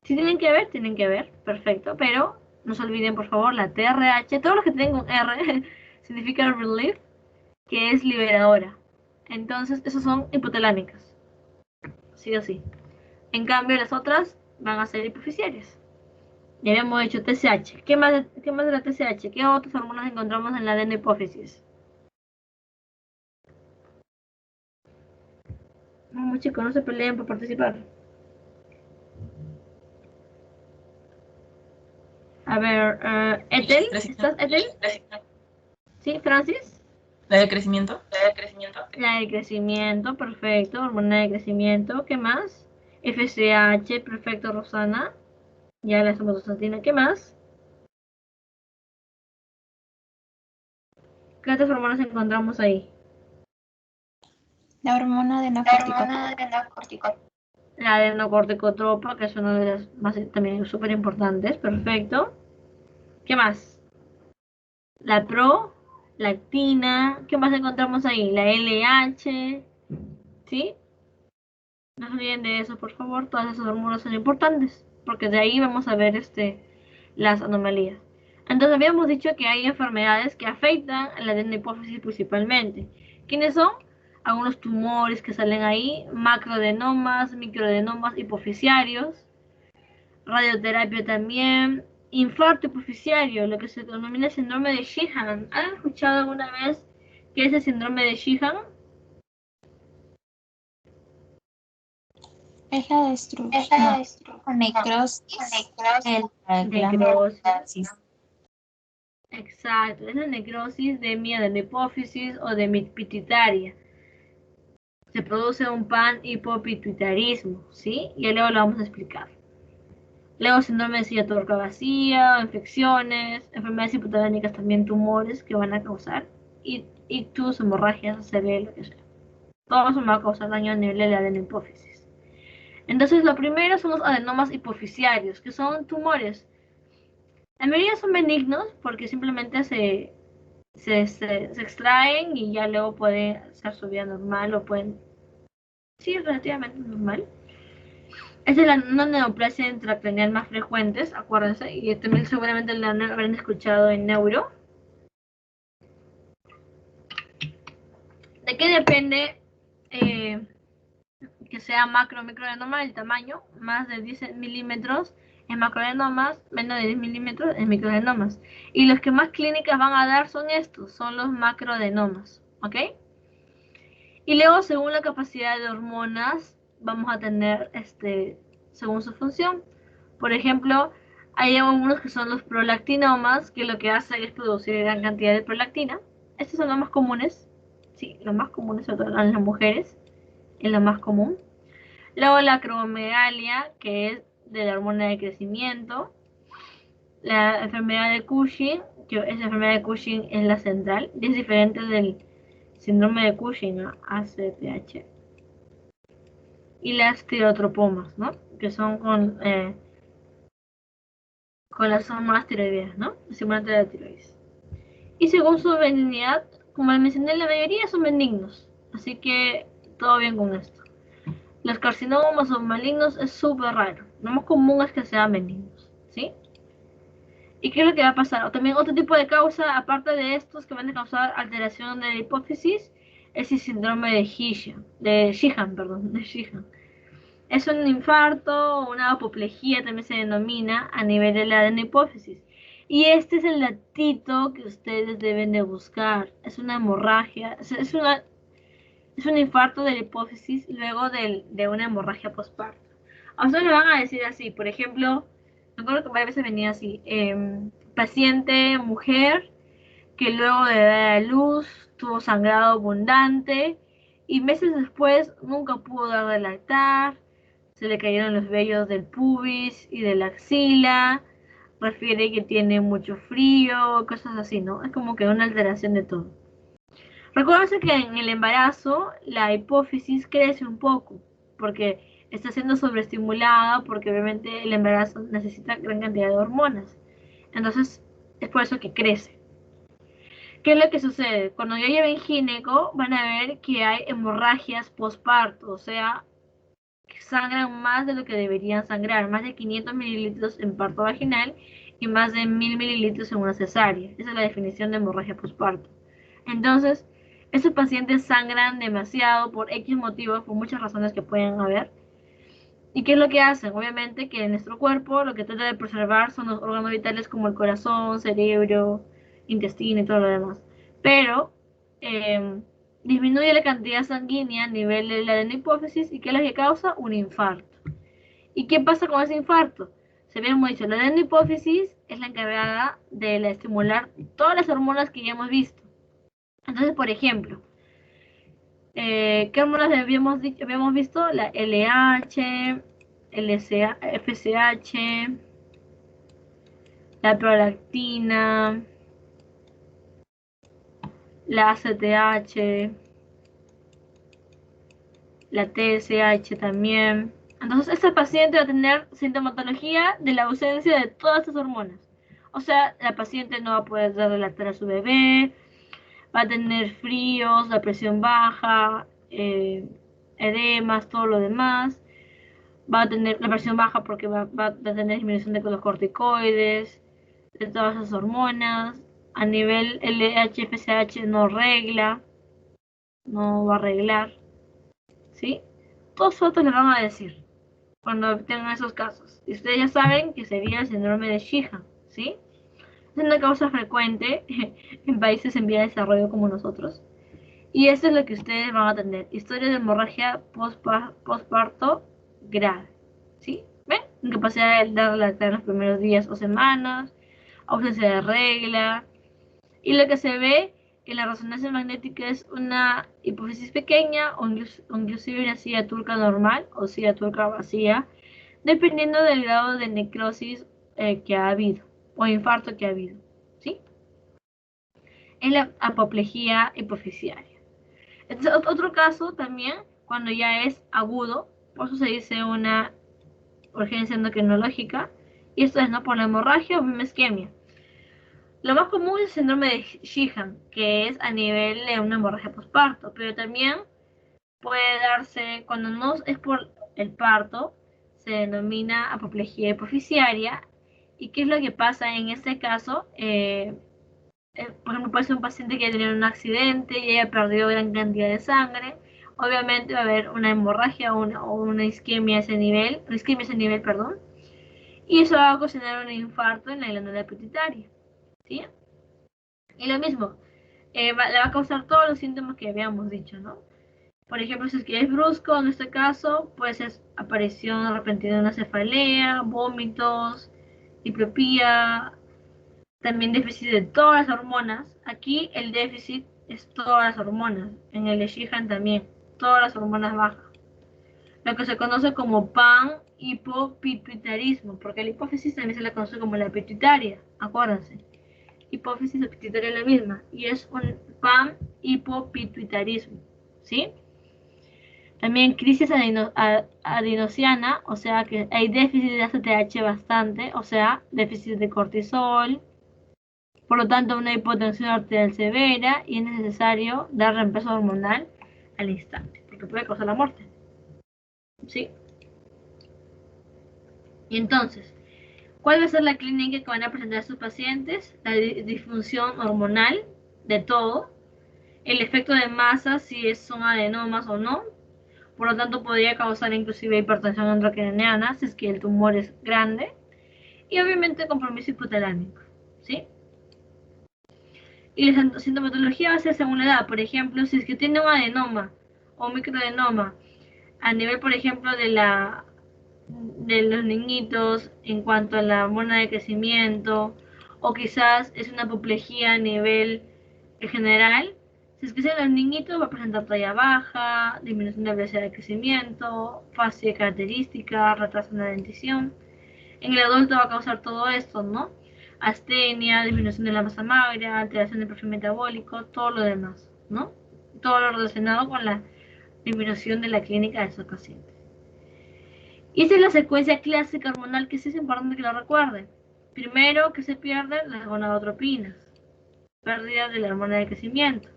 Si tienen que ver, perfecto, pero no se olviden, por favor, la TRH, todos los que tengan un R, significa relief, que es liberadora. Entonces, esos son hipotalámicas, sí o sí. En cambio, las otras van a ser hipofisiarias. Ya habíamos hecho TSH. ¿Qué más de la TSH? ¿Qué otras hormonas encontramos en la adenopófisis? Vamos, chicos, no se peleen por participar. A ver, Ethel, ¿estás Ethel? ¿Sí, Francis? ¿La de crecimiento? La de crecimiento, perfecto. Hormona de crecimiento, ¿qué más? FSH, perfecto, Rosana. Ya la somatostatina, ¿qué más? ¿Qué otras hormonas encontramos ahí? La hormona de La adenocorticotropa, que es una de las más también súper importantes, perfecto. ¿Qué más? La prolactina, ¿qué más encontramos ahí? La LH, ¿sí? No se olviden de eso, por favor. Todas esas hormonas son importantes, porque de ahí vamos a ver las anomalías. Entonces habíamos dicho que hay enfermedades que afectan a la adenopófisis principalmente. ¿Quiénes son? Algunos tumores que salen ahí, macroadenomas, microadenomas hipofisiarios, radioterapia también, infarto hipofisiario, lo que se denomina síndrome de Sheehan. ¿Han escuchado alguna vez qué es el síndrome de Sheehan? Es la destrucción, necrosis, Necrosis. Exacto, es la necrosis de mielohipófisis o de pituitaria. Se produce un panhipopituitarismo, ¿sí? Y luego lo vamos a explicar. Luego síndrome de silla turca vacía, infecciones, enfermedades hipotalámicas, también tumores que van a causar, ictus, hemorragias, ACV, lo que sea. Todo eso va a causar daño a nivel de la adenopófisis. Entonces, lo primero son los adenomas hipofisiarios, que son tumores. La mayoría son benignos porque simplemente se extraen y ya luego pueden hacer su vida normal o pueden, sí, relativamente normal. Esa es una neoplasia intracraneal más frecuentes, acuérdense, y también seguramente la habrán escuchado en neuro. ¿De qué depende que sea macro o microadenoma? El tamaño, más de 10 milímetros en macroadenomas, menos de 10 milímetros en microadenomas. Y los que más clínicas van a dar son estos, son los macroadenomas, ¿ok? Y luego, según la capacidad de hormonas, vamos a tener, según su función. Por ejemplo, hay algunos que son los prolactinomas, que lo que hacen es producir gran cantidad de prolactina. Estos son los más comunes, sí, los más comunes, sobre todo en las mujeres, es lo más común. Luego la acromegalia, que es de la hormona de crecimiento. La enfermedad de Cushing, que esa enfermedad de Cushing es la central, y es diferente del síndrome de Cushing, ¿no? ACTH. Y las tirotropomas, ¿no? Que son con las hormonas tiroideas, ¿no? Estimulantes de la tiroides. Y según su benignidad, como les mencioné, la mayoría son benignos. Así que todo bien con esto. Los carcinomas o malignos es súper raro. Lo más común es que sean benignos, ¿sí? ¿Y qué es lo que va a pasar? O también otro tipo de causa, aparte de estos que van a causar alteración de la hipófisis, es el síndrome de Sheehan, de Sheehan. Es un infarto o una apoplejía, también se denomina, a nivel de la adenopófisis. Y este es el datito que ustedes deben de buscar. Es una hemorragia, es un infarto de la hipófisis luego de una hemorragia postparto. A ustedes le van a decir así, por ejemplo, me acuerdo que varias veces venía así, paciente mujer que luego de dar a luz tuvo sangrado abundante y meses después nunca pudo dar de lactar, se le cayeron los vellos del pubis y de la axila, refiere que tiene mucho frío, cosas así, ¿no? Es como que una alteración de todo. Recuerden que en el embarazo la hipófisis crece un poco porque está siendo sobreestimulada porque obviamente el embarazo necesita gran cantidad de hormonas. Entonces es por eso que crece. ¿Qué es lo que sucede? Cuando ya lleven gineco, van a ver que hay hemorragias postparto, o sea, que sangran más de lo que deberían sangrar, más de 500 mililitros en parto vaginal y más de 1000 mililitros en una cesárea. Esa es la definición de hemorragia postparto. Entonces, esos pacientes sangran demasiado por X motivos, por muchas razones que pueden haber. ¿Y qué es lo que hacen? Obviamente que en nuestro cuerpo lo que trata de preservar son los órganos vitales como el corazón, cerebro, intestino y todo lo demás. Pero disminuye la cantidad sanguínea a nivel de la adenohipófisis y ¿qué es lo que causa? Un infarto. ¿Y qué pasa con ese infarto? Se habíamos dicho, la adenohipófisis es la encargada de estimular todas las hormonas que ya hemos visto. Entonces, por ejemplo, ¿qué hormonas habíamos visto? La LH, FSH, la prolactina, la ACTH, la TSH también. Entonces, este paciente va a tener sintomatología de la ausencia de todas estas hormonas. O sea, la paciente no va a poder darle lactar a su bebé, va a tener fríos, la presión baja, edemas, todo lo demás. Va a tener la presión baja porque va a tener disminución de los corticoides, de todas esas hormonas. A nivel LH, FSH no regla, no va a arreglar, ¿sí? Todos otros le van a decir cuando tengan esos casos. Y ustedes ya saben que sería el síndrome de Sheehan, ¿sí? Es una causa frecuente en países en vía de desarrollo como nosotros. Y eso es lo que ustedes van a tener. Historia de hemorragia postparto grave, ¿sí? ¿Ven? Incapacidad de dar lactar en los primeros días o semanas, ausencia de regla. Y lo que se ve en la resonancia magnética es una hipófisis pequeña o inclusive una silla turca normal o silla turca vacía, dependiendo del grado de necrosis que ha habido o infarto que ha habido, ¿sí? Es la apoplejía hipofisiaria. Entonces, otro caso también, cuando ya es agudo, por eso se dice una urgencia endocrinológica, y esto es no por la hemorragia o isquemia. Lo más común es el síndrome de Sheehan, que es a nivel de una hemorragia postparto, pero también puede darse, cuando no es por el parto, se denomina apoplejía hipofisiaria. ¿Y qué es lo que pasa en este caso? Por ejemplo, puede ser un paciente que ha tenido un accidente y haya perdido gran cantidad de sangre. Obviamente va a haber una hemorragia o una isquemia a ese nivel, perdón, y eso va a ocasionar un infarto en la glándula pituitaria, ¿sí? Y lo mismo, le va a causar todos los síntomas que habíamos dicho, ¿no? Por ejemplo, si es que es brusco, en este caso, puede ser aparición repentina de una cefalea, vómitos, diplopía, también déficit de todas las hormonas. Aquí el déficit es todas las hormonas. En el de Sheehan también, todas las hormonas bajas. Lo que se conoce como panhipopituitarismo, porque la hipófisis también se la conoce como la pituitaria, acuérdense. Hipófisis o pituitaria es la misma, y es un panhipopituitarismo, ¿sí? También crisis adenosiana, o sea que hay déficit de ACTH bastante, o sea, déficit de cortisol, por lo tanto una hipotensión arterial severa y es necesario dar reemplazo hormonal al instante, porque puede causar la muerte. ¿Sí? Y entonces, ¿cuál va a ser la clínica que van a presentar a sus pacientes? La disfunción hormonal de todo, el efecto de masa, si son adenomas o no, por lo tanto podría causar inclusive hipertensión endocrinal si es que el tumor es grande, y obviamente compromiso hipotalámico, ¿sí? Y la sintomatología va a ser según la edad. Por ejemplo, si es que tiene un adenoma o un microadenoma a nivel, por ejemplo, de los niñitos en cuanto a la hormona de crecimiento, o quizás es una apoplejía a nivel general. Si es que en los niñitos va a presentar talla baja, disminución de la velocidad de crecimiento, fase característica, retraso en la dentición. En el adulto va a causar todo esto, ¿no? Astenia, disminución de la masa magra, alteración del perfil metabólico, todo lo demás, ¿no? Todo lo relacionado con la disminución de la clínica de esos pacientes. Y esa es la secuencia clásica hormonal que sí es importante que lo recuerden. Primero que se pierden las gonadotropinas, pérdida de la hormona de crecimiento.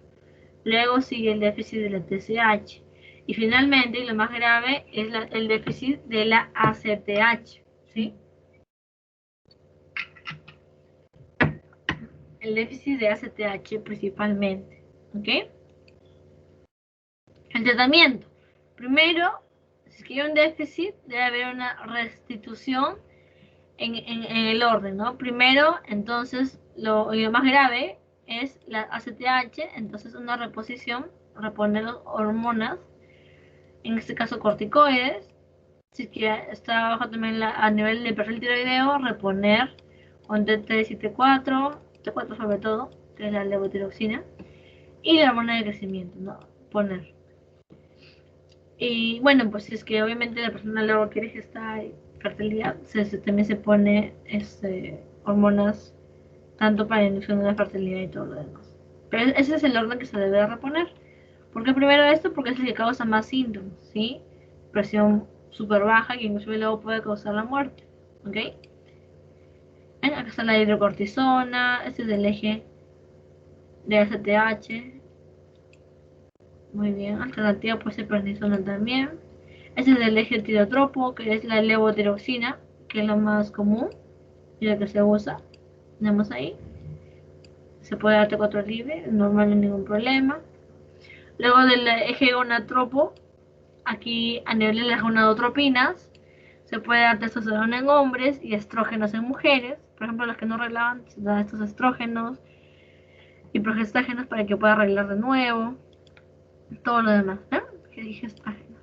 Luego sigue el déficit de la TSH. Y finalmente, y lo más grave, es el déficit de la ACTH, ¿sí? El déficit de ACTH principalmente, ¿ok? El tratamiento. Primero, si es que hay un déficit, debe haber una restitución en el orden, ¿no? Primero, entonces, lo más grave es la ACTH, entonces una reposición, reponer las hormonas, en este caso corticoides. Si es que está bajo también a nivel de perfil tiroideo, reponer con T3 y T4, T4 sobre todo, que es la levotiroxina, y la hormona de crecimiento, ¿no? Poner. Y bueno, pues si es que obviamente la persona luego quiere gestar fertilidad, también se pone hormonas tanto para la inducción de la fertilidad y todo lo demás. Pero ese es el orden que se debe reponer. ¿Por qué primero esto? Porque es el que causa más síntomas, ¿sí? Presión súper baja que inclusive luego puede causar la muerte, ¿ok? Acá está la hidrocortisona, este es el eje de ACTH. Muy bien, alternativa puede ser prednisona también. Este es el eje tirotropo, que es la levotiroxina, que es lo más común y lo que se usa. Tenemos ahí. Se puede dar T4 libre, normal, no hay ningún problema. Luego del eje gonatropo, aquí a nivel de las gonadotropinas, se puede dar testosterona en hombres y estrógenos en mujeres. Por ejemplo, los que no arreglaban, se dan estos estrógenos y progestágenos para que pueda arreglar de nuevo. Todo lo demás, ¿no? Que dije estrógenos.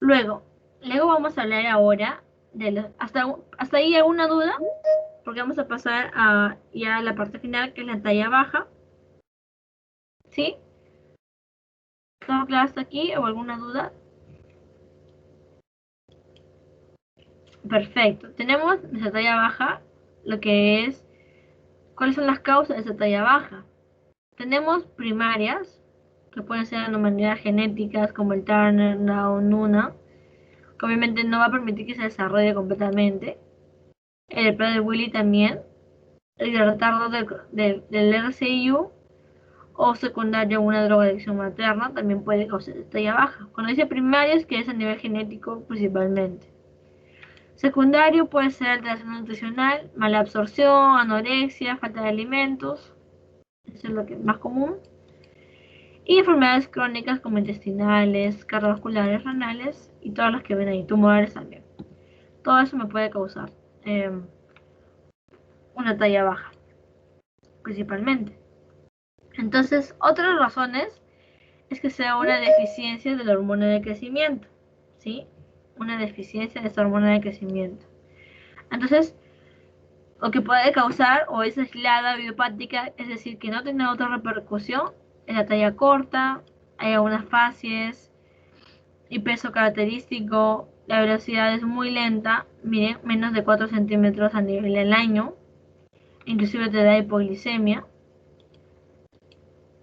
Luego vamos a hablar ahora de los... ¿Hasta ahí alguna duda? Porque vamos a pasar a ya la parte final, que es la talla baja. ¿Sí? ¿Todo claro hasta aquí o alguna duda? Perfecto. Tenemos esa talla baja, lo que es, ¿cuáles son las causas de esa talla baja? Tenemos primarias, que pueden ser anomalías genéticas como el Turner, Down, Nuna, que obviamente no va a permitir que se desarrolle completamente. El Prader-Willi también, el retardo del RCIU, o secundario a una drogadicción materna, también puede causar talla baja. Cuando dice primarias, que es a nivel genético principalmente. Secundario puede ser alteración nutricional, mala absorción, anorexia, falta de alimentos, eso es lo que es más común. Y enfermedades crónicas como intestinales, cardiovasculares, renales y todas las que ven ahí, tumores también. Todo eso me puede causar una talla baja, principalmente. Entonces, otras razones es que sea una deficiencia de la hormona de crecimiento, ¿sí? Una deficiencia de esta hormona de crecimiento. Entonces, lo que puede causar o es aislada, idiopática, es decir, que no tiene otra repercusión, es la talla corta, hay algunas facies y peso característico, la velocidad es muy lenta, miren, menos de 4 centímetros a nivel del año, inclusive te da hipoglicemia,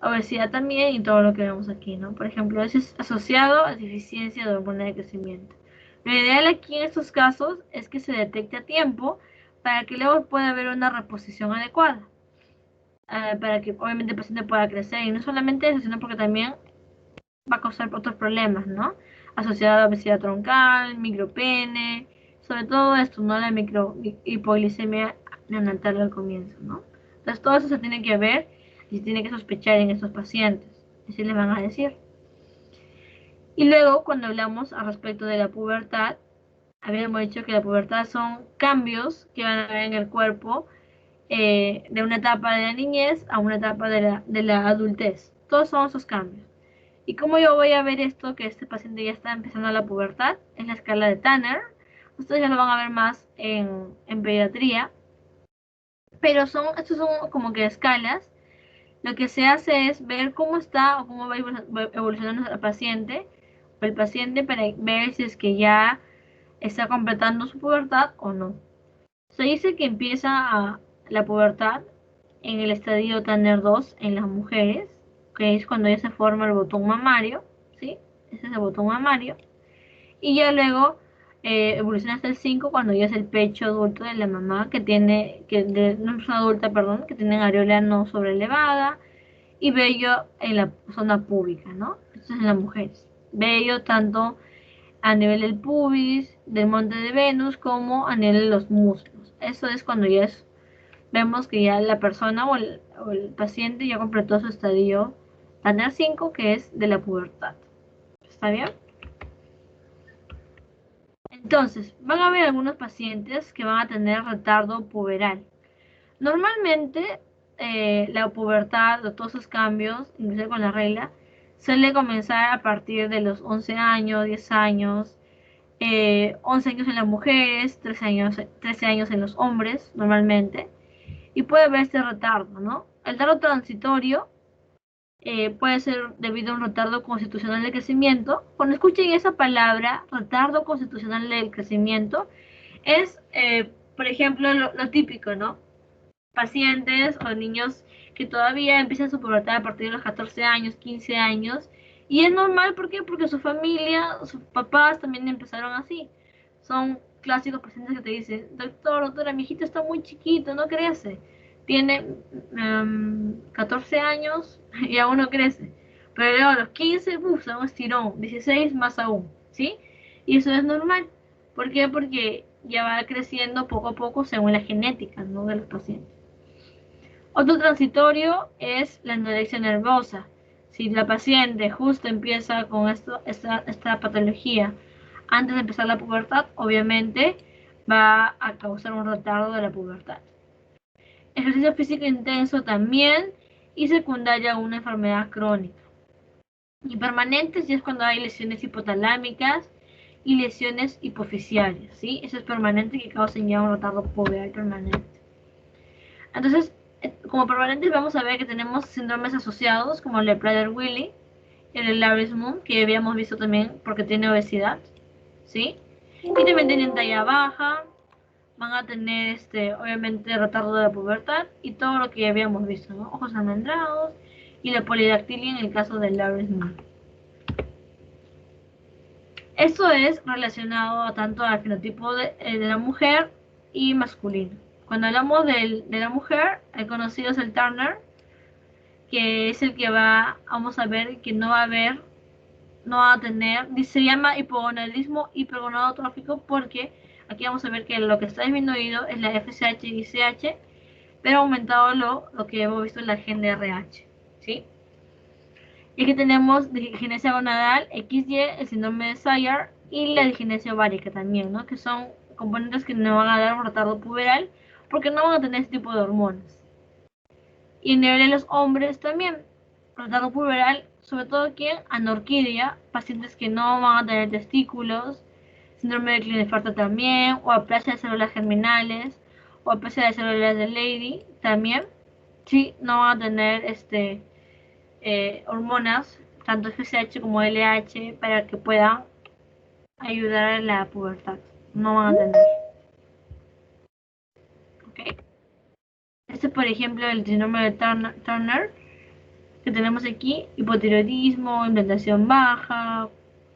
obesidad también y todo lo que vemos aquí, ¿no? Por ejemplo, eso es asociado a deficiencia de hormona de crecimiento. Lo ideal aquí en estos casos es que se detecte a tiempo para que luego pueda haber una reposición adecuada, para que obviamente el paciente pueda crecer, y no solamente eso, sino porque también va a causar otros problemas, ¿no? Asociado a obesidad troncal, micropene, sobre todo esto, ¿no? La hipoglicemia neonatal al comienzo, ¿no? Entonces todo eso se tiene que ver y se tiene que sospechar en estos pacientes, así les van a decir. Y luego, cuando hablamos al respecto de la pubertad, habíamos dicho que la pubertad son cambios que van a haber en el cuerpo de una etapa de la niñez a una etapa de la adultez. Todos son esos cambios. ¿Y cómo yo voy a ver esto, que este paciente ya está empezando la pubertad? Es la escala de Tanner. Ustedes ya lo van a ver más en pediatría. Pero estos son como que escalas. Lo que se hace es ver cómo está o cómo va evolucionando el paciente o el paciente para ver si es que ya está completando su pubertad o no. Se dice que empieza la pubertad en el estadio Tanner 2 en las mujeres, que es cuando ya se forma el botón mamario, ¿sí? Ese es el botón mamario. Y ya luego evoluciona hasta el 5 cuando ya es el pecho adulto de la mamá de una persona adulta, perdón, que tiene areola no sobrelevada y vello en la zona púbica, ¿no? Esto es en las mujeres. Vello tanto a nivel del pubis, del monte de Venus, como a nivel de los muslos. Eso es cuando vemos que ya la persona o el paciente ya completó su estadio Tanner 5, que es de la pubertad. ¿Está bien? Entonces, van a haber algunos pacientes que van a tener retardo puberal. Normalmente, la pubertad o todos esos cambios, incluso con la regla, suele comenzar a partir de los 11 años, 10 años, 11 años en las mujeres, 13 años en los hombres, normalmente, y puede haber este retardo, ¿no? El retardo transitorio puede ser debido a un retardo constitucional del crecimiento. Cuando escuchen esa palabra, retardo constitucional del crecimiento, es, por ejemplo, lo típico, ¿no? Pacientes o niños que todavía empiezan su pubertad a partir de los 14 años, 15 años, y es normal, ¿por qué? Porque su familia, sus papás también empezaron así. Son clásicos pacientes que te dicen, doctora, mi hijito está muy chiquito, no crece. Tiene 14 años y aún no crece. Pero luego a los 15, se da un estirón, 16 más aún, ¿sí? Y eso es normal. ¿Por qué? Porque ya va creciendo poco a poco según la genética, ¿no?, de los pacientes. Otro transitorio es la anorexia nervosa. Si la paciente justo empieza con esta patología antes de empezar la pubertad, obviamente va a causar un retardo de la pubertad. Ejercicio físico intenso también y secundaria a una enfermedad crónica. Y permanentes ya es cuando hay lesiones hipotalámicas y lesiones hipoficiarias, ¿sí? Eso es permanente, que causan ya un retardo puberal permanente. Entonces, como permanentes vamos a ver que tenemos síndromes asociados como el de Prader-Willi, el Larismund, que habíamos visto también porque tiene obesidad, ¿sí? Y también tienen talla baja, van a tener obviamente retardo de la pubertad y todo lo que ya habíamos visto, ¿no? Ojos almendrados y la polidactilia en el caso del Larismund. Esto es relacionado a tanto al fenotipo de la mujer y masculino. Cuando hablamos de la mujer, el conocido es el Turner, que es el que vamos a ver que no va a tener, se llama hipogonadismo hipergonadotrófico, porque aquí vamos a ver que lo que está disminuido es la FSH y ICH, pero aumentado lo que hemos visto en la GnRH, ¿sí? Y aquí tenemos disgenesia gonadal, XY, el síndrome de Sayre y la disgenesia ovárica también, ¿no? Que son componentes que no van a dar un retardo puberal porque no van a tener este tipo de hormonas. Y en nivel de los hombres también, retardo puberal, sobre todo aquí en anorquidia, pacientes que no van a tener testículos, síndrome de Klinefelter también, o aplasia de células germinales, o aplasia de células de Leydig también, sí, no van a tener hormonas, tanto FSH como LH, para que puedan ayudar a la pubertad. No van a tener. ¿Okay? Este, por ejemplo, el síndrome de Turner, que tenemos aquí: hipotiroidismo, implantación baja,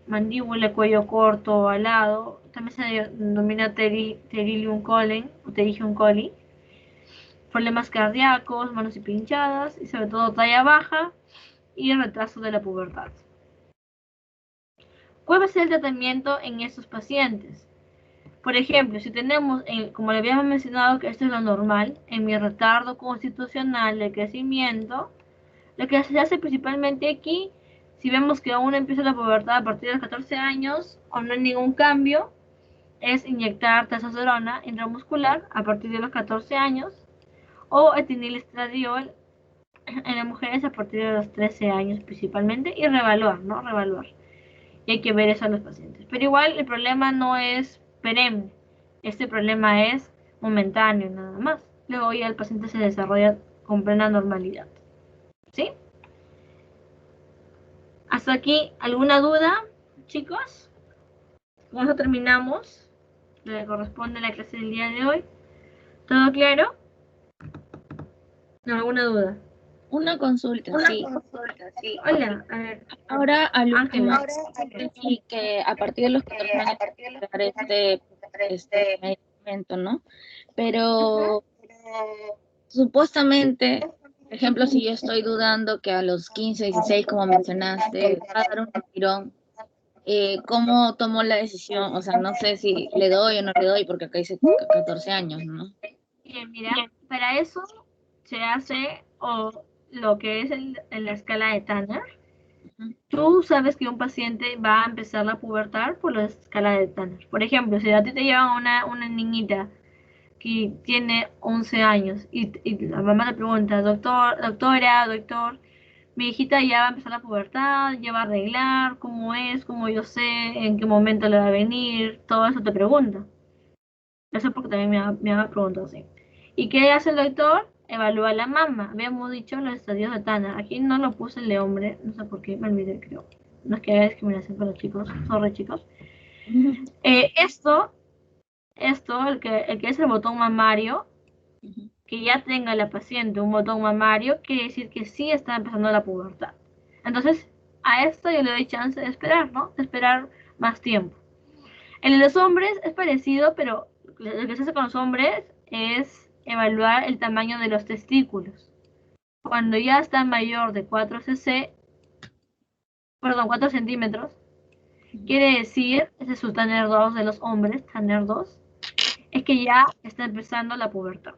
mandíbula, cuello corto, alado. También se denomina pterilium colli o pterygium colli. Problemas cardíacos, manos pinchadas y sobre todo talla baja y el retraso de la pubertad. ¿Cuál va a ser el tratamiento en estos pacientes? Por ejemplo, si tenemos, como le habíamos mencionado, que esto es lo normal, en mi retardo constitucional de crecimiento, lo que se hace principalmente aquí, si vemos que aún empieza la pubertad a partir de los 14 años o no hay ningún cambio, es inyectar testosterona intramuscular a partir de los 14 años o etinilestradiol en las mujeres a partir de los 13 años principalmente, y revaluar, ¿no? Revaluar. Y hay que ver eso a los pacientes. Pero igual el problema no es perenne, este problema es momentáneo nada más. Luego ya el paciente se desarrolla con plena normalidad. ¿Sí? Hasta aquí, ¿alguna duda, chicos? Con eso terminamos lo que corresponde a la clase del día de hoy. ¿Todo claro? ¿No, alguna duda? Una consulta, sí. Hola, a ver, Ahora, Ángela. sí, que a partir de los 14 años dar este medicamento, ¿no? Pero supuestamente, por ejemplo, si yo estoy dudando que a los 15, 16, como mencionaste, va a dar un tirón, ¿cómo tomo la decisión? O sea, no sé si le doy o no le doy, porque acá dice 14 años, ¿no? Bien, mira, para eso se hace lo que es en la escala de Tanner. Ujú. Tú sabes que un paciente va a empezar la pubertad por la escala de Tanner. Por ejemplo, si a ti te lleva una niñita que tiene 11 años y la mamá le pregunta, doctor, mi hijita ya va a empezar la pubertad, ya va a arreglar, cómo es, cómo yo sé, en qué momento le va a venir, todo eso te pregunta. Eso porque también me ha preguntado así. ¿Y qué hace el doctor? Evalúa a la mamá. Habíamos dicho los estadios de Tanner. Aquí no lo puse el de hombre, no sé por qué, me olvidé, creo. No es que haya discriminación con los chicos, sorry chicos. Esto, el que es el botón mamario, que ya tenga la paciente un botón mamario, quiere decir que sí está empezando la pubertad. Entonces, a esto yo le doy chance de esperar, ¿no? De esperar más tiempo. En los hombres es parecido, pero lo que se hace con los hombres es evaluar el tamaño de los testículos. Cuando ya está mayor de 4 centímetros, quiere decir, ese es su Tanner 2 de los hombres, Tanner 2, es que ya está empezando la pubertad.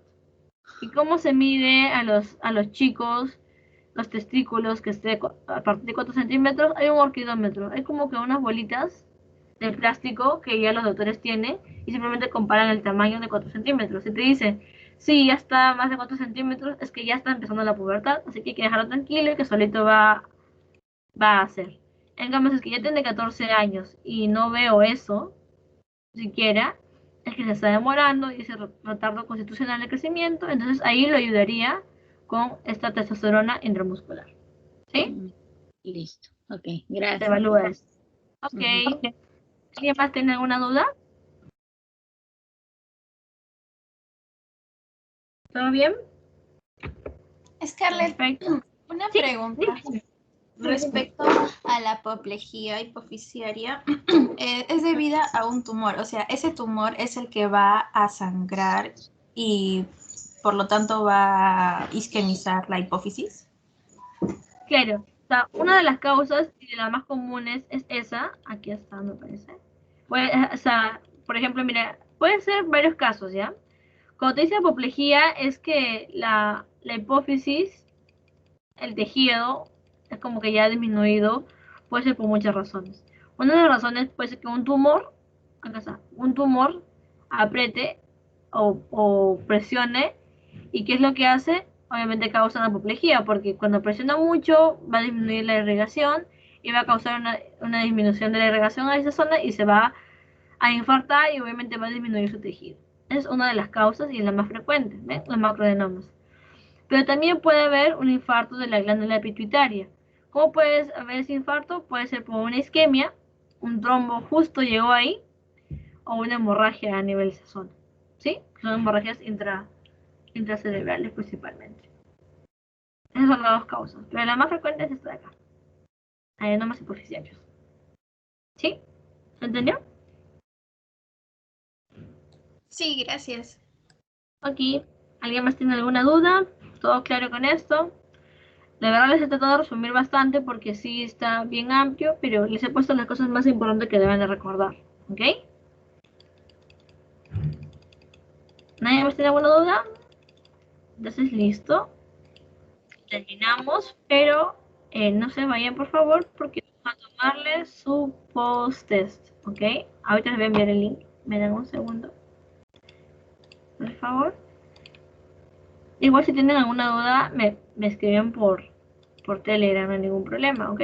¿Y cómo se mide a los chicos los testículos que esté a partir de 4 centímetros? Hay un orquidómetro, hay como que unas bolitas de plástico que ya los doctores tienen y simplemente comparan el tamaño de 4 centímetros. Si te dice, sí, ya está más de 4 centímetros, es que ya está empezando la pubertad, así que hay que dejarlo tranquilo y que solito va a hacer. En cambio, si es que ya tiene 14 años y no veo eso, siquiera, es que se está demorando y ese retardo constitucional de crecimiento, entonces ahí lo ayudaría con esta testosterona intramuscular. ¿Sí? Listo. Ok, Se gracias. evalúa eso. Ok. Ujú. ¿Alguien más tiene alguna duda? ¿Todo bien? Scarlett, Perfecto. una Sí, pregunta. dime. Respecto a la apoplejía hipoficiaria, es debida a un tumor, o sea, ese tumor es el que va a sangrar y por lo tanto va a isquemizar la hipófisis. Claro. O sea, una de las causas y de las más comunes es esa. Aquí está, me parece. Pues, o sea, por ejemplo, mira, pueden ser varios casos, ¿ya? Cuando te dice apoplejía es que la hipófisis, el tejido, es como que ya ha disminuido, puede ser por muchas razones. Una de las razones puede ser que un tumor, acá está, un tumor apriete o presione, y ¿qué es lo que hace? Obviamente causa una apoplejía, porque cuando presiona mucho va a disminuir la irrigación y va a causar una disminución de la irrigación a esa zona y se va a infartar y obviamente va a disminuir su tejido. Es una de las causas y es la más frecuente, ¿ven? Los macroadenomas. Pero también puede haber un infarto de la glándula pituitaria. ¿Cómo puede haber ese infarto? Puede ser por una isquemia, un trombo justo llegó ahí, o una hemorragia a nivel de esa zona. ¿Sí? Son hemorragias intracerebrales principalmente. Esas son las dos causas. Pero la más frecuente es esta de acá. Adenomas superficiales. ¿Sí? ¿Se entendió? Sí, gracias. Aquí. ¿Alguien más tiene alguna duda? ¿Todo claro con esto? La verdad les he tratado de resumir bastante porque sí está bien amplio, pero les he puesto las cosas más importantes que deben de recordar. ¿Ok? ¿Nadie más tiene alguna duda? Entonces, listo. Terminamos, pero no se vayan por favor porque vamos a tomarles su post-test. ¿Ok? Ahorita les voy a enviar el link. Me dan un segundo. Por favor. Igual si tienen alguna duda, me escriben por Telegram, no hay ningún problema. ¿Ok?